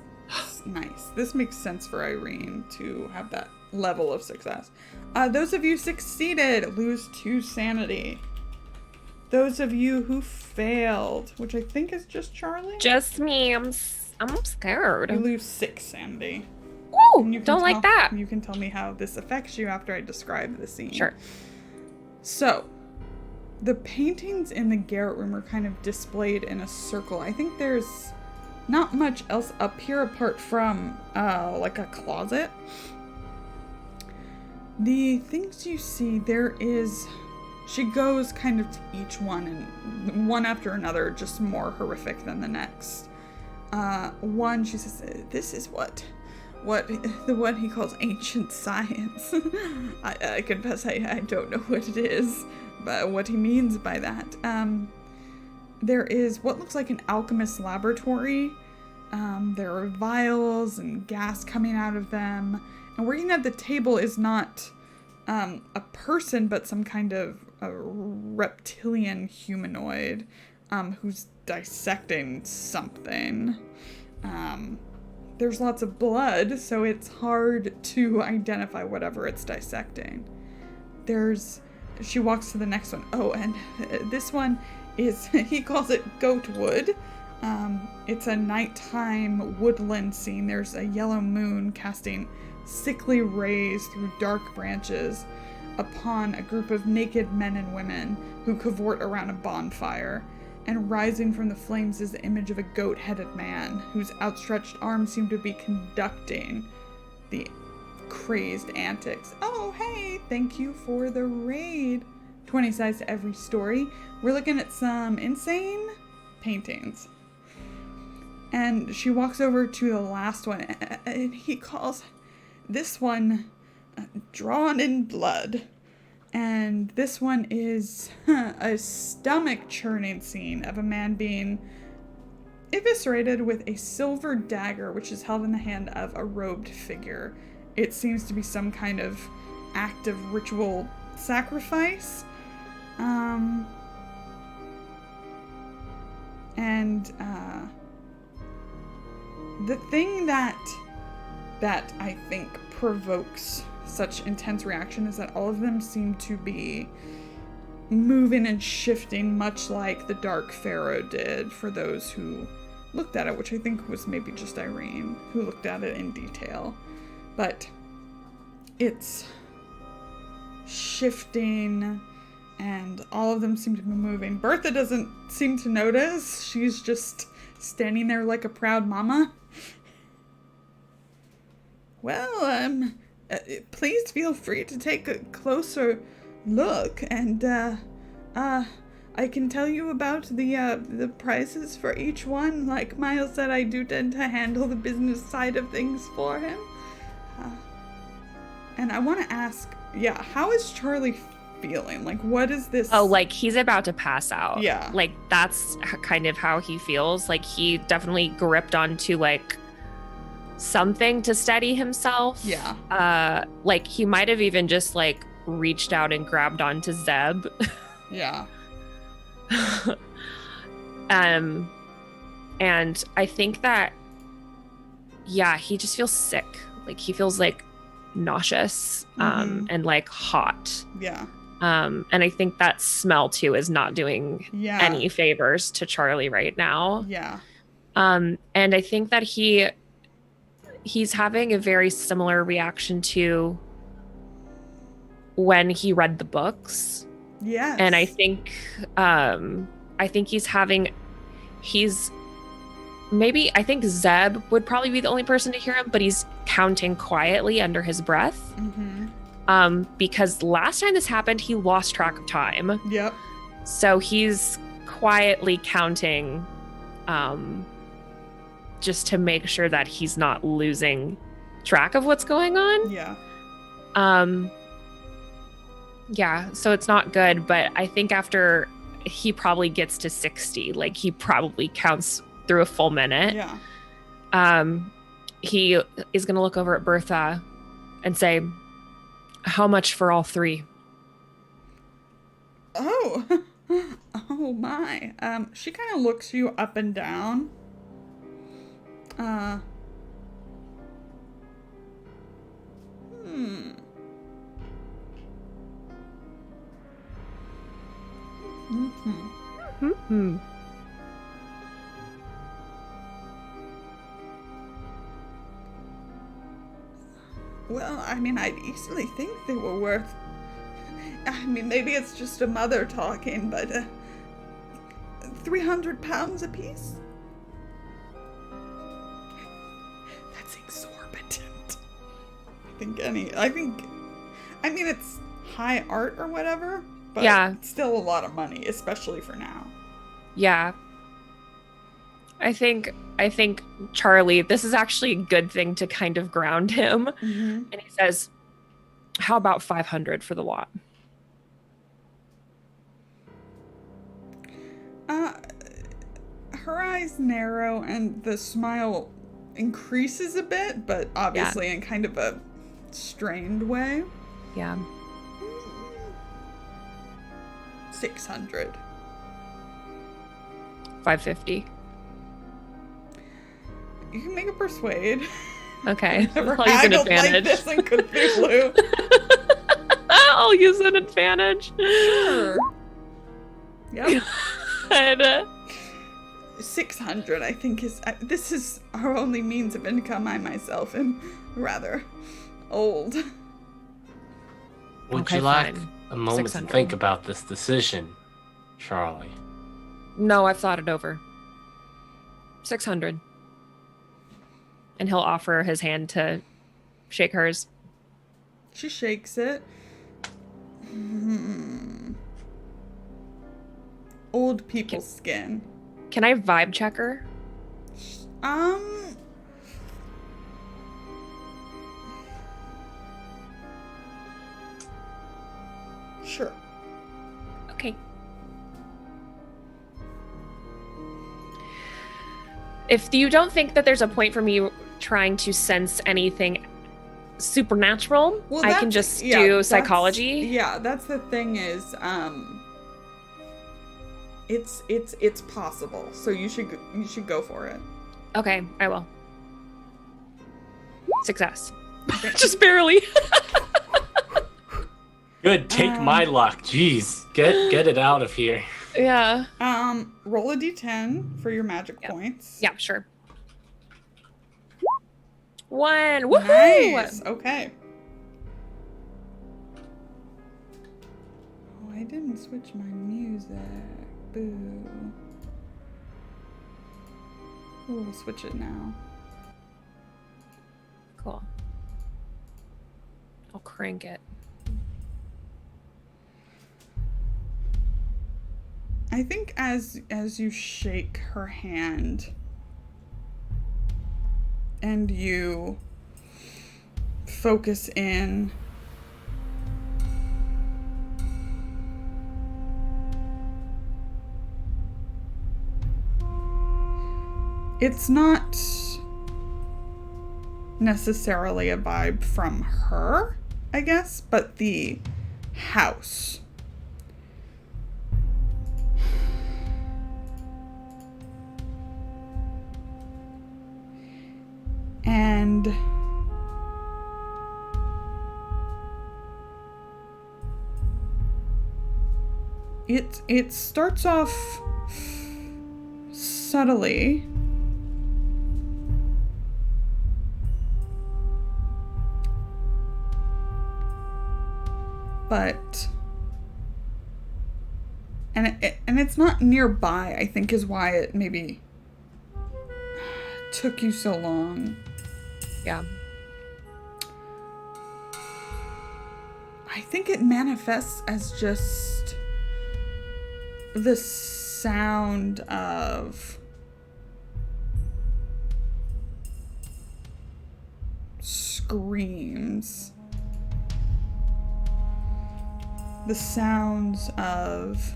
nice. This makes sense for Irene to have that level of success. Those of you succeeded lose 2 sanity. Those of you who failed, which I think is just Charlie, Just me. I'm scared. you lose 6 sanity. Ooh, And you can don't like that. You can tell me how this affects you after I describe the scene. Sure. So, the paintings in the garret room are kind of displayed in a circle. I think there's not much else up here apart from like a closet. The things you see, she goes kind of to each one, and one after another, just more horrific than the next. One, she says, this is what he calls ancient science. I confess I don't know what it is, but what he means by that. There is what looks like an alchemist's laboratory. There are vials and gas coming out of them. And working at the table is not a person, but some kind of a reptilian humanoid who's dissecting something. There's lots of blood, so it's hard to identify whatever it's dissecting. She walks to the next one. Oh, and this one is, he calls it goat wood. It's a nighttime woodland scene. There's a yellow moon casting sickly rays through dark branches upon a group of naked men and women who cavort around a bonfire. And rising from the flames is the image of a goat-headed man whose outstretched arms seem to be conducting the crazed antics. Oh, hey, thank you for the raid, 20 sides to every story. We're looking at some insane paintings. And she walks over to the last one, and he calls this one Drawn in Blood. And this one is a stomach churning scene of a man being eviscerated with a silver dagger, which is held in the hand of a robed figure. It seems to be some kind of act of ritual sacrifice. The thing that I think provokes such intense reaction is that all of them seem to be moving and shifting much like the Dark Pharaoh did for those who looked at it, which I think was maybe just Irene who looked at it in detail. But it's shifting and all of them seem to be moving. Bertha doesn't seem to notice. She's just standing there like a proud mama. Well, please feel free to take a closer look, and I can tell you about the prices for each one. Like Miles said, I do tend to handle the business side of things for him. And I want to ask, how is Charlie feeling? Like, what is this? Oh, like he's about to pass out. Yeah. Like that's kind of how he feels. Like he definitely gripped onto like something to steady himself. Yeah. Like he might have even just like reached out and grabbed onto Zeb. Yeah. And I think that he just feels sick. Like he feels like nauseous and like hot. Yeah. And I think that smell too is not doing any favors to Charlie right now. Yeah. And I think that he's having a very similar reaction to when he read the books. Yes. And I think I think Zeb would probably be the only person to hear him, but he's counting quietly under his breath. Mm-hmm. Because last time this happened, he lost track of time. Yep. So he's quietly counting, just to make sure that he's not losing track of what's going on. Yeah. So it's not good, but I think after he probably gets to 60, like he probably counts through a full minute. Yeah. He is going to look over at Bertha and say, "How much for all three?" Oh. Oh my. She kind of looks you up and down. Well, I mean, I'd easily think they were worth... I mean, maybe it's just a mother talking, but 300 pounds apiece? That's exorbitant. I mean, it's high art or whatever, but it's still a lot of money, especially for now. Yeah. I think Charlie, this is actually a good thing to kind of ground him. Mm-hmm. And he says, "How about 500 for the lot?" Her eyes narrow and the smile increases a bit, but obviously in kind of a strained way. Yeah. 600. 550. You can make a persuade. Okay. Never I'll use an haggled like advantage. this in Cthulhu. I'll use an advantage. Sure. Yep. And, 600, I think, is... this is our only means of income. I myself am rather old. Would Okay, you like fine. a moment 600. to think about this decision, Charlie? No, I've thought it over. 600. And he'll offer his hand to shake hers. She shakes it. old people's skin. Can I vibe check her? Sure. Okay. If you don't think that there's a point for me trying to sense anything supernatural, I can just do psychology. Yeah, that's the thing is, it's possible. So you should go for it. Okay, I will. Success. Just barely. Good, take my luck. Jeez, get it out of here. Yeah. Roll a d10 for your magic points. Yeah, sure. 1. Woohoo! Nice. Okay. Oh, I didn't switch my music. Boo. Oh, we'll switch it now. Cool. I'll crank it. I think as you shake her hand and you focus in, it's not necessarily a vibe from her, I guess, but the house. And it starts off subtly, but and it's not nearby, I think, is why it maybe took you so long. Yeah. I think it manifests as just the sound of screams. The sounds of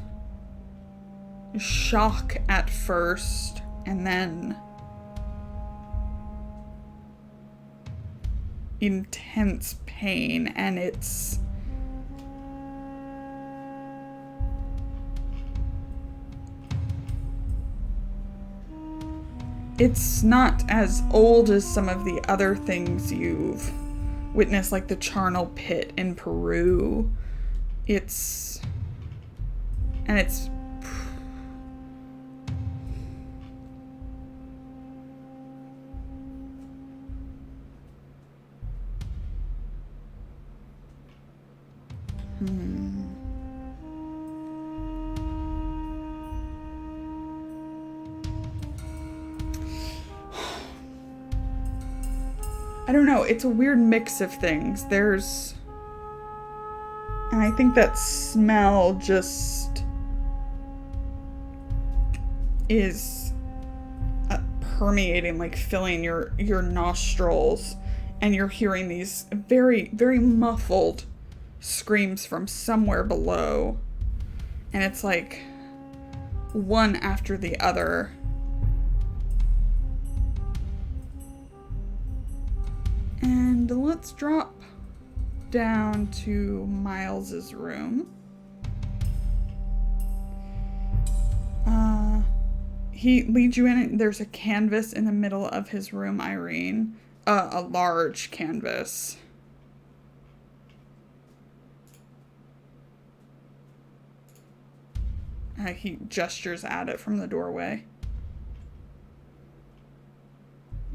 shock at first, and then intense pain, and it's not as old as some of the other things you've witnessed, like the charnel pit in Peru. It's I don't know, it's a weird mix of things. And I think that smell just is permeating, like filling your nostrils, and you're hearing these very, very muffled screams from somewhere below. And it's like one after the other. And let's drop down to Miles's room. He leads you in, and there's a canvas in the middle of his room, Irene. A large canvas. He gestures at it from the doorway.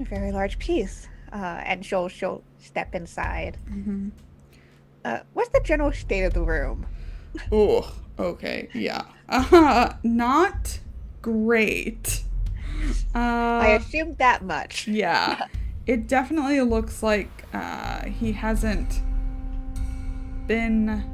A very large piece. And she'll step inside. Mm-hmm. What's the general state of the room? Oh, okay, yeah. Not great. I assumed that much. Yeah. It definitely looks like he hasn't been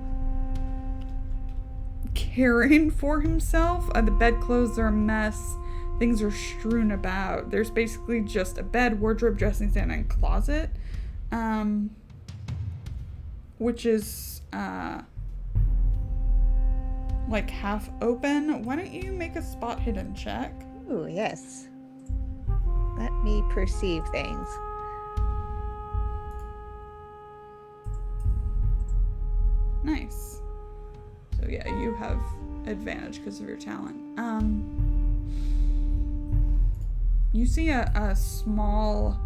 caring for himself. The bedclothes are a mess. Things are strewn about. There's basically just a bed, wardrobe, dressing stand, and closet, which is like half open. Why don't you make a spot hidden check? Ooh, yes. Let me perceive things. Nice. So yeah, you have advantage because of your talent. You see a small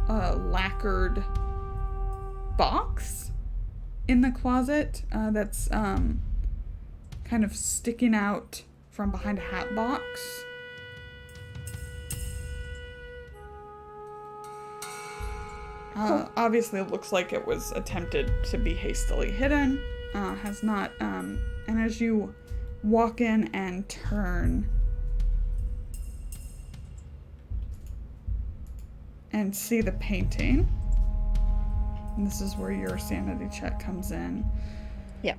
lacquered box in the closet that's kind of sticking out from behind a hat box. Obviously it looks like it was attempted to be hastily hidden. Has not, and as you walk in and turn and see the painting, and this is where your sanity check comes in. Yeah.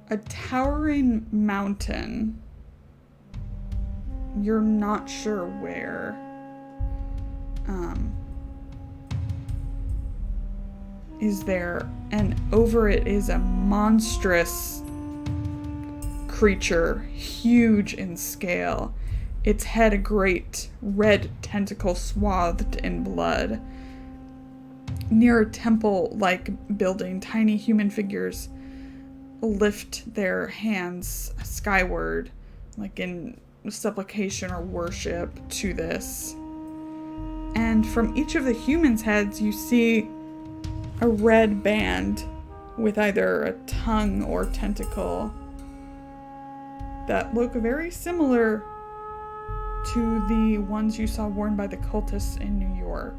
A towering mountain. You're not sure where. Is there, and over it is a monstrous creature, huge in scale. Its head a great red tentacle swathed in blood. Near a temple-like building, tiny human figures lift their hands skyward, like in supplication or worship to this. And from each of the humans' heads, you see a red band with either a tongue or tentacle that look very similar to the ones you saw worn by the cultists in New York.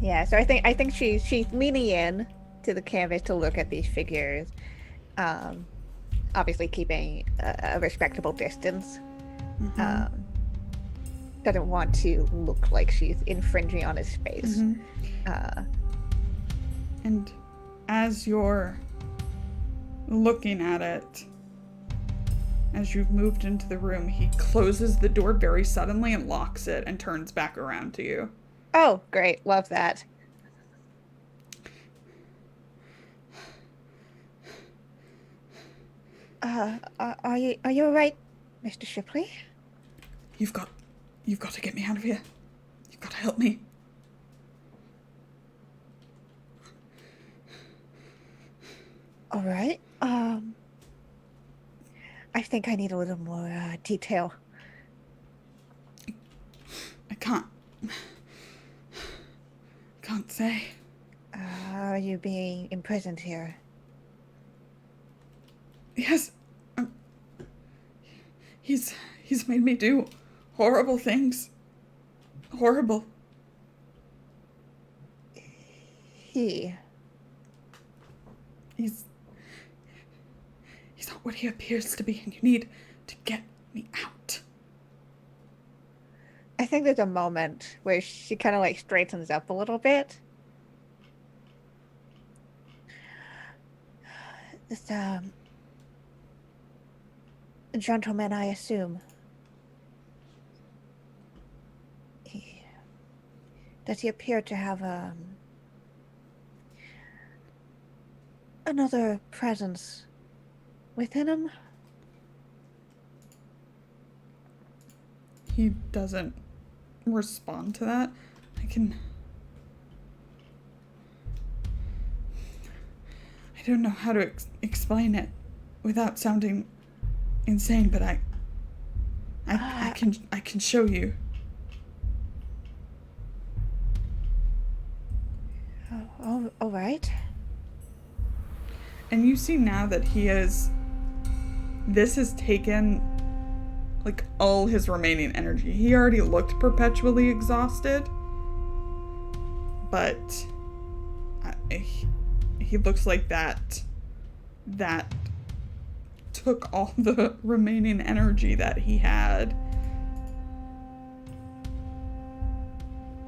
Yeah, so I think she's leaning in to the canvas to look at these figures, obviously keeping a respectable distance. Mm-hmm. Doesn't want to look like she's infringing on his space. Mm-hmm. And as you're looking at it, as you've moved into the room, he closes the door very suddenly and locks it and turns back around to you. Oh, great. Love that. Are you all right, Mr. Shipley? You've got to get me out of here. You've got to help me. All right. I think I need a little more detail. I can't say. Are you being imprisoned here? Yes. He's made me do horrible things. Horrible. He's not what he appears to be, and you need to get me out. I think there's a moment where she kind of like straightens up a little bit. This gentleman, I assume. Does he appear to have another presence within him? He doesn't respond to that. I don't know how to explain it without sounding insane, but I can show you. All right. And you see now that this has taken like all his remaining energy. He already looked perpetually exhausted, but he looks like that took all the remaining energy that he had.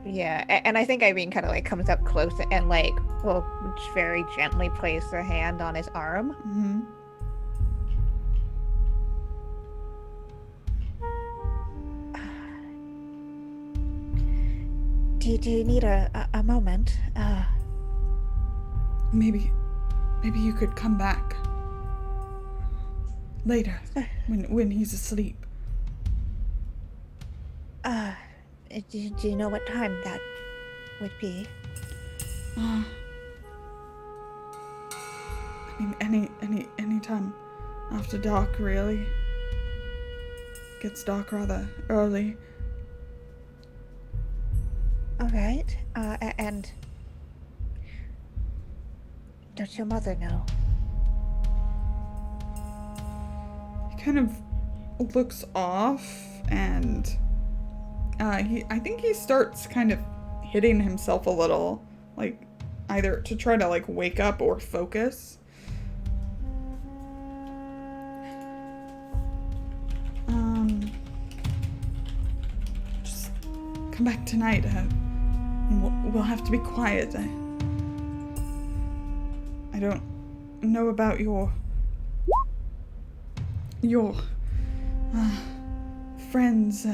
Yeah, and I think Irene kind of like comes up close and like will very gently place her hand on his arm. Mm-hmm. Do you need a moment? Maybe you could come back later when he's asleep. Do you know what time that would be? I mean, any time after dark, really. Gets dark rather early. All right. And does your mother know? He kind of looks off, and I think he starts kind of hitting himself a little, like either to try to like wake up or focus. Just come back tonight, and we'll have to be quiet. I don't know about your friends,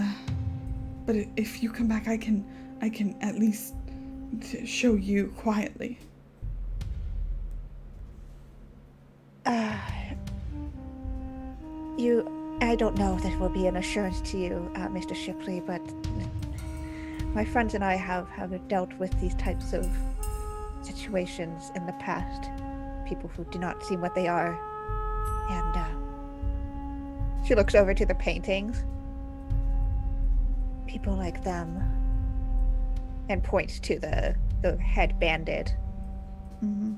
but if you come back, I can at least show you quietly. I don't know if this will be an assurance to you, Mr. Shipley, but my friends and I have dealt with these types of situations in the past. People who do not seem what they are. And she looks over to the paintings. People like them. And points to the head banded. Mm-hmm.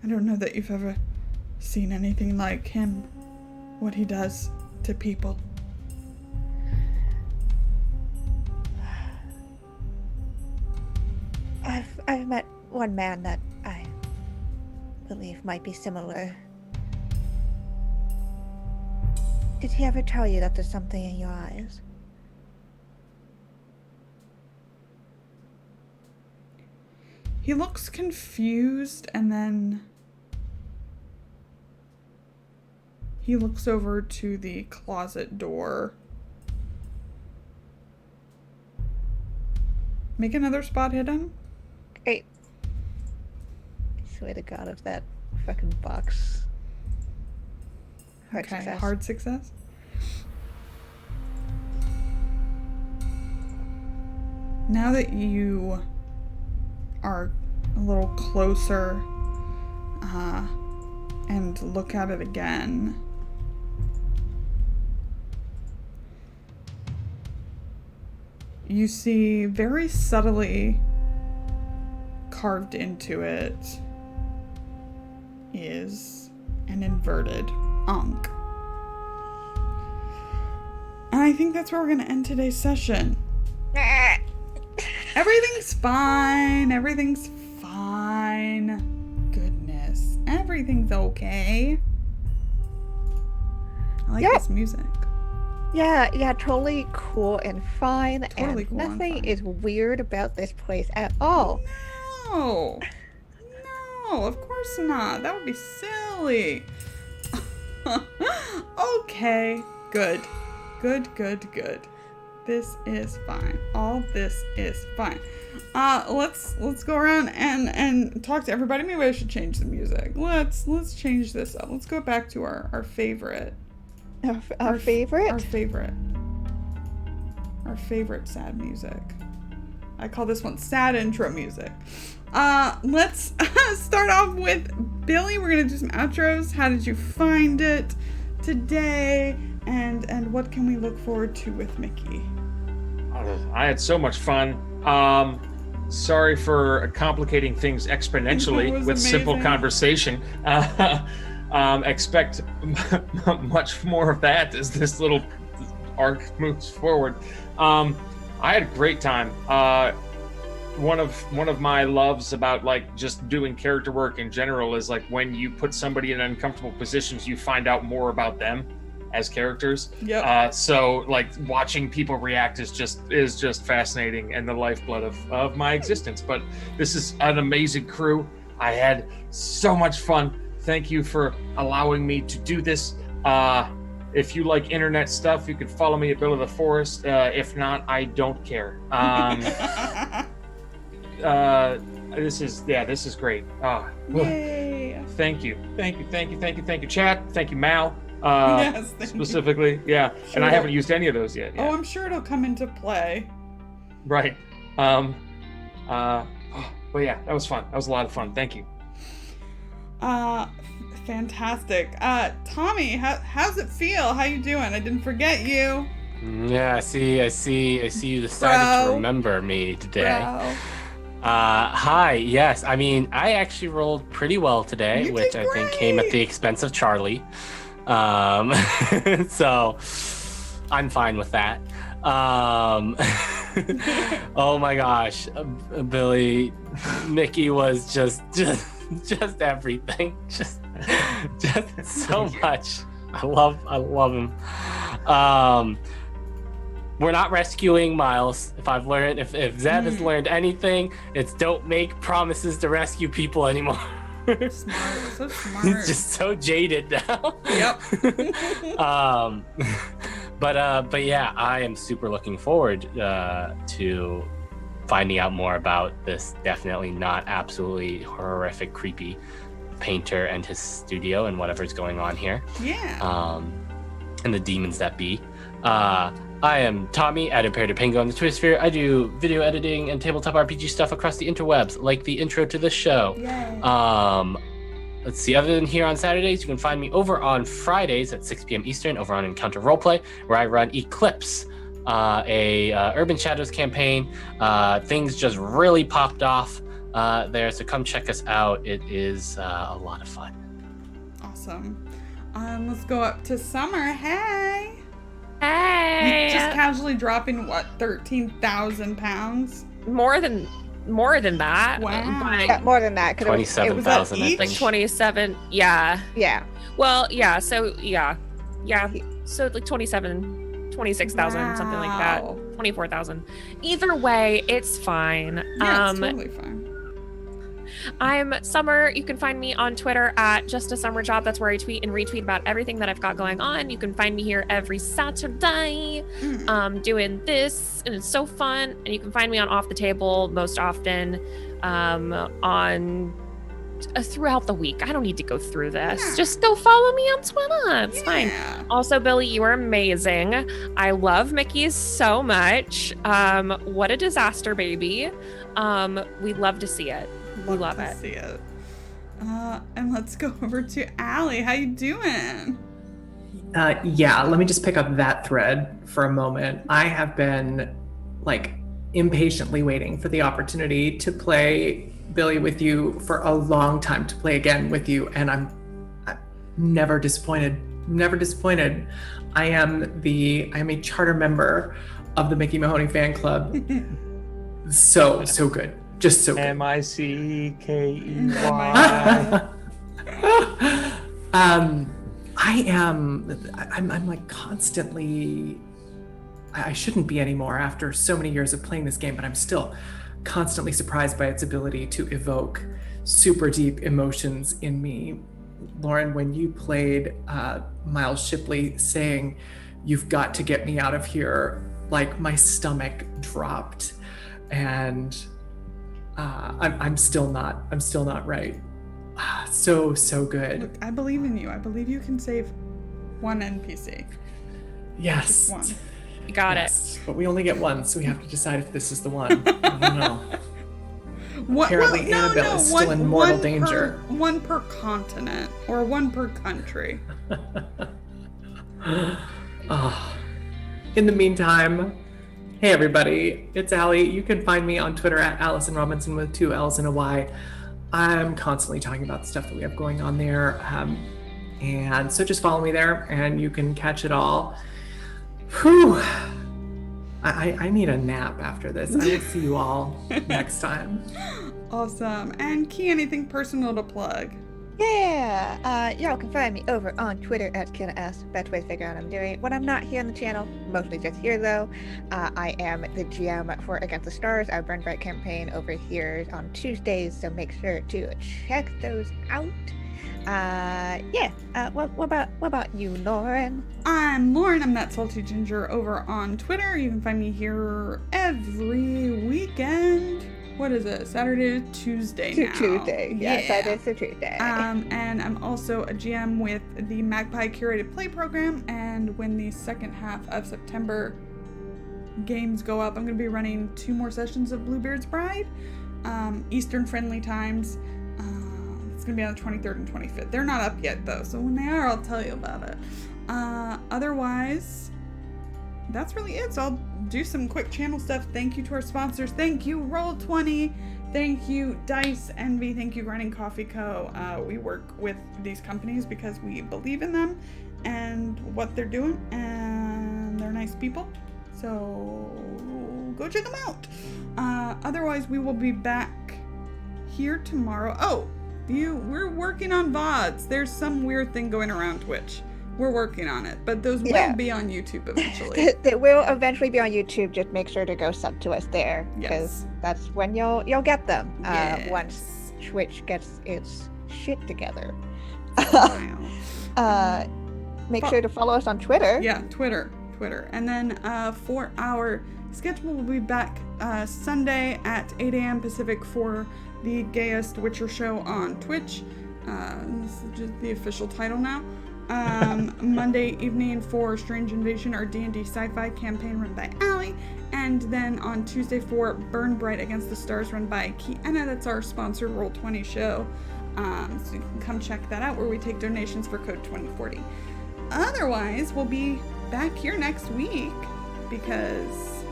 I don't know that you've ever seen anything like him. What he does to people. I've met one man that I believe might be similar. Did he ever tell you that there's something in your eyes? He looks confused, and then he looks over to the closet door. Make another spot hidden. Great. Swear to God, if that fucking box. Hard success. Hard success. Now that you are a little closer and look at it again, you see very subtly carved into it is an inverted ankh. And I think that's where we're going to end today's session. Everything's fine. Everything's fine. Goodness. Everything's okay. I like this music. Yeah, totally cool and fine. Totally and cool and nothing fine. is weird about this place at all. No, of course not. That would be silly. Okay, good. This is fine. All this is fine. Let's go around and talk to everybody. Maybe I should change the music. Let's change this up. Let's go back to our favorite. Our favorite? Our favorite sad music. I call this one sad intro music. Let's start off with Billy. We're gonna do some outros. How did you find it today? And what can we look forward to with Mickey? I had so much fun. Sorry for complicating things exponentially with amazing. simple conversation. Expect much more of that as this little arc moves forward. I had a great time. One of my loves about like just doing character work in general is like when you put somebody in uncomfortable positions, you find out more about them. as characters. Yep. So like watching people react is just fascinating and the lifeblood of my existence. But this is an amazing crew. I had so much fun. Thank you for allowing me to do this. If you like internet stuff, you can follow me at Bill of the Forest. If not, I don't care. This is great. Yay. Thank you, chat. Thank you, Mal. Yes, thank specifically, yeah. Sure. And I haven't used any of those yet. Oh, I'm sure it'll come into play. Right. But yeah, that was fun. That was a lot of fun. Thank you. Fantastic. Tommy, how's it feel? How you doing? I didn't forget you. Yeah, I see you decided to remember me today. Bro. Hi, yes. I mean, I actually rolled pretty well today, You which did I think came at the expense of Charlie. So I'm fine with that. Oh my gosh, Billy, Mickey was just everything. Just so much. I love him. We're not rescuing Miles. If Zeb has learned anything, it's don't make promises to rescue people anymore. Smart, so smart. He's just so jaded now. Yep. But yeah, I am super looking forward to finding out more about this definitely not absolutely horrific, creepy painter and his studio and whatever's going on here. Yeah. And the demons that be. I am Tommy at Imperative Pingo on the Twitter sphere. I do video editing and tabletop RPG stuff across the interwebs, like the intro to this show. Yay. Let's see, other than here on Saturdays, you can find me over on Fridays at 6 p.m. Eastern over on Encounter Roleplay, where I run Eclipse, a Urban Shadows campaign. Things just really popped off there, so come check us out. It is a lot of fun. Awesome. Let's go up to Summer. Hey. Hey. Just casually dropping, what, 13,000 pounds? More than that. Wow. Yeah, more than that. 'Cause it was 27,000, I each? think. Like 27. Yeah. Yeah. Well, yeah. So yeah. So like 27, 26,000, something like that. Wow. 24,000. Either way, it's fine. Yeah, it's totally fine. I'm Summer. You can find me on Twitter at Just a Summer Job. That's where I tweet and retweet about everything that I've got going on. You can find me here every Saturday doing this, and it's so fun. And you can find me on Off the Table most often on throughout the week. I don't need to go through this. Yeah. Just go follow me on Twitter. It's fine. Yeah. Also, Billy, you are amazing. I love Mickey so much. What a disaster, baby. We love to see it. We love to it. See it. And let's go over to Allie. How you doing? Yeah, let me just pick up that thread for a moment. I have been like impatiently waiting for the opportunity to play Billy with you for a long time, to play again with you, and I'm never disappointed. Never disappointed. I am a charter member of the Mickey Mahoney fan club. So good. Just so good. MICKEY. I'm like constantly, I shouldn't be anymore after so many years of playing this game, but I'm still constantly surprised by its ability to evoke super deep emotions in me. Lauren, when you played Miles Shipley saying, "You've got to get me out of here," like my stomach dropped, and I'm still not right. So good. Look, I believe in you. I believe you can save one NPC. Yes. Just one. You got it. But we only get one, so we have to decide if this is the one. I don't know. Apparently Annabelle is still in mortal danger. One per continent, or one per country. In the meantime, hey everybody, it's Allie. You can find me on Twitter at Allison Robinson with 2 L's and a Y. I'm constantly talking about the stuff that we have going on there. And so just follow me there and you can catch it all. Whew. I need a nap after this. I will see you all next time. Awesome. And Key, anything personal to plug? Yeah, y'all can find me over on Twitter at Kienna S. Best way to figure out what I'm doing. When I'm not here on the channel, mostly just here though, I am the GM for Against the Stars, our Burn Bright campaign over here on Tuesdays, so make sure to check those out. What about you, Lauren? I'm Lauren. I'm that salty ginger over on Twitter. You can find me here every weekend. What is it? Saturday to Tuesday now. Tuesday. Yeah, Saturday to Tuesday. And I'm also a GM with the Magpie Curated Play program. And when the second half of September games go up, I'm going to be running 2 more sessions of Bluebeard's Bride, Eastern friendly times. It's going to be on the 23rd and 25th. They're not up yet though, so when they are, I'll tell you about it. Otherwise, that's really it. So I'll do some quick channel stuff. Thank you to our sponsors. Thank you, Roll20. Thank you, Dice Envy. Thank you, Grinding Coffee Co. We work with these companies because we believe in them and what they're doing, and they're nice people. So go check them out. Otherwise, we will be back here tomorrow. Oh, we're working on VODs. There's some weird thing going around Twitch. We're working on it, but those will be on YouTube eventually. They will eventually be on YouTube. Just make sure to go sub to us there, because that's when you'll get them. Once Twitch gets its shit together. Make sure to follow us on Twitter. Yeah, Twitter. And then for our schedule, we'll be back Sunday at 8 a.m. Pacific for the Gayest Witcher show on Twitch. This is just the official title now. Monday evening for Strange Invasion, our D&D sci-fi campaign run by Allie, and then on Tuesday for Burn Bright Against the Stars run by Kienna. That's our sponsored Roll20 show, so you can come check that out, where we take donations for code 2040. Otherwise, we'll be back here next week because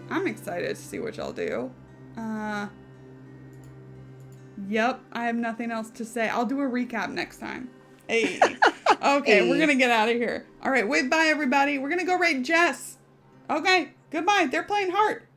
I'm excited to see what y'all do. Yep, I have nothing else to say. I'll do a recap next time. Hey. Okay, we're gonna get out of here. All right, wait, bye everybody. We're gonna go raid Jess. Okay, goodbye. They're playing Heart.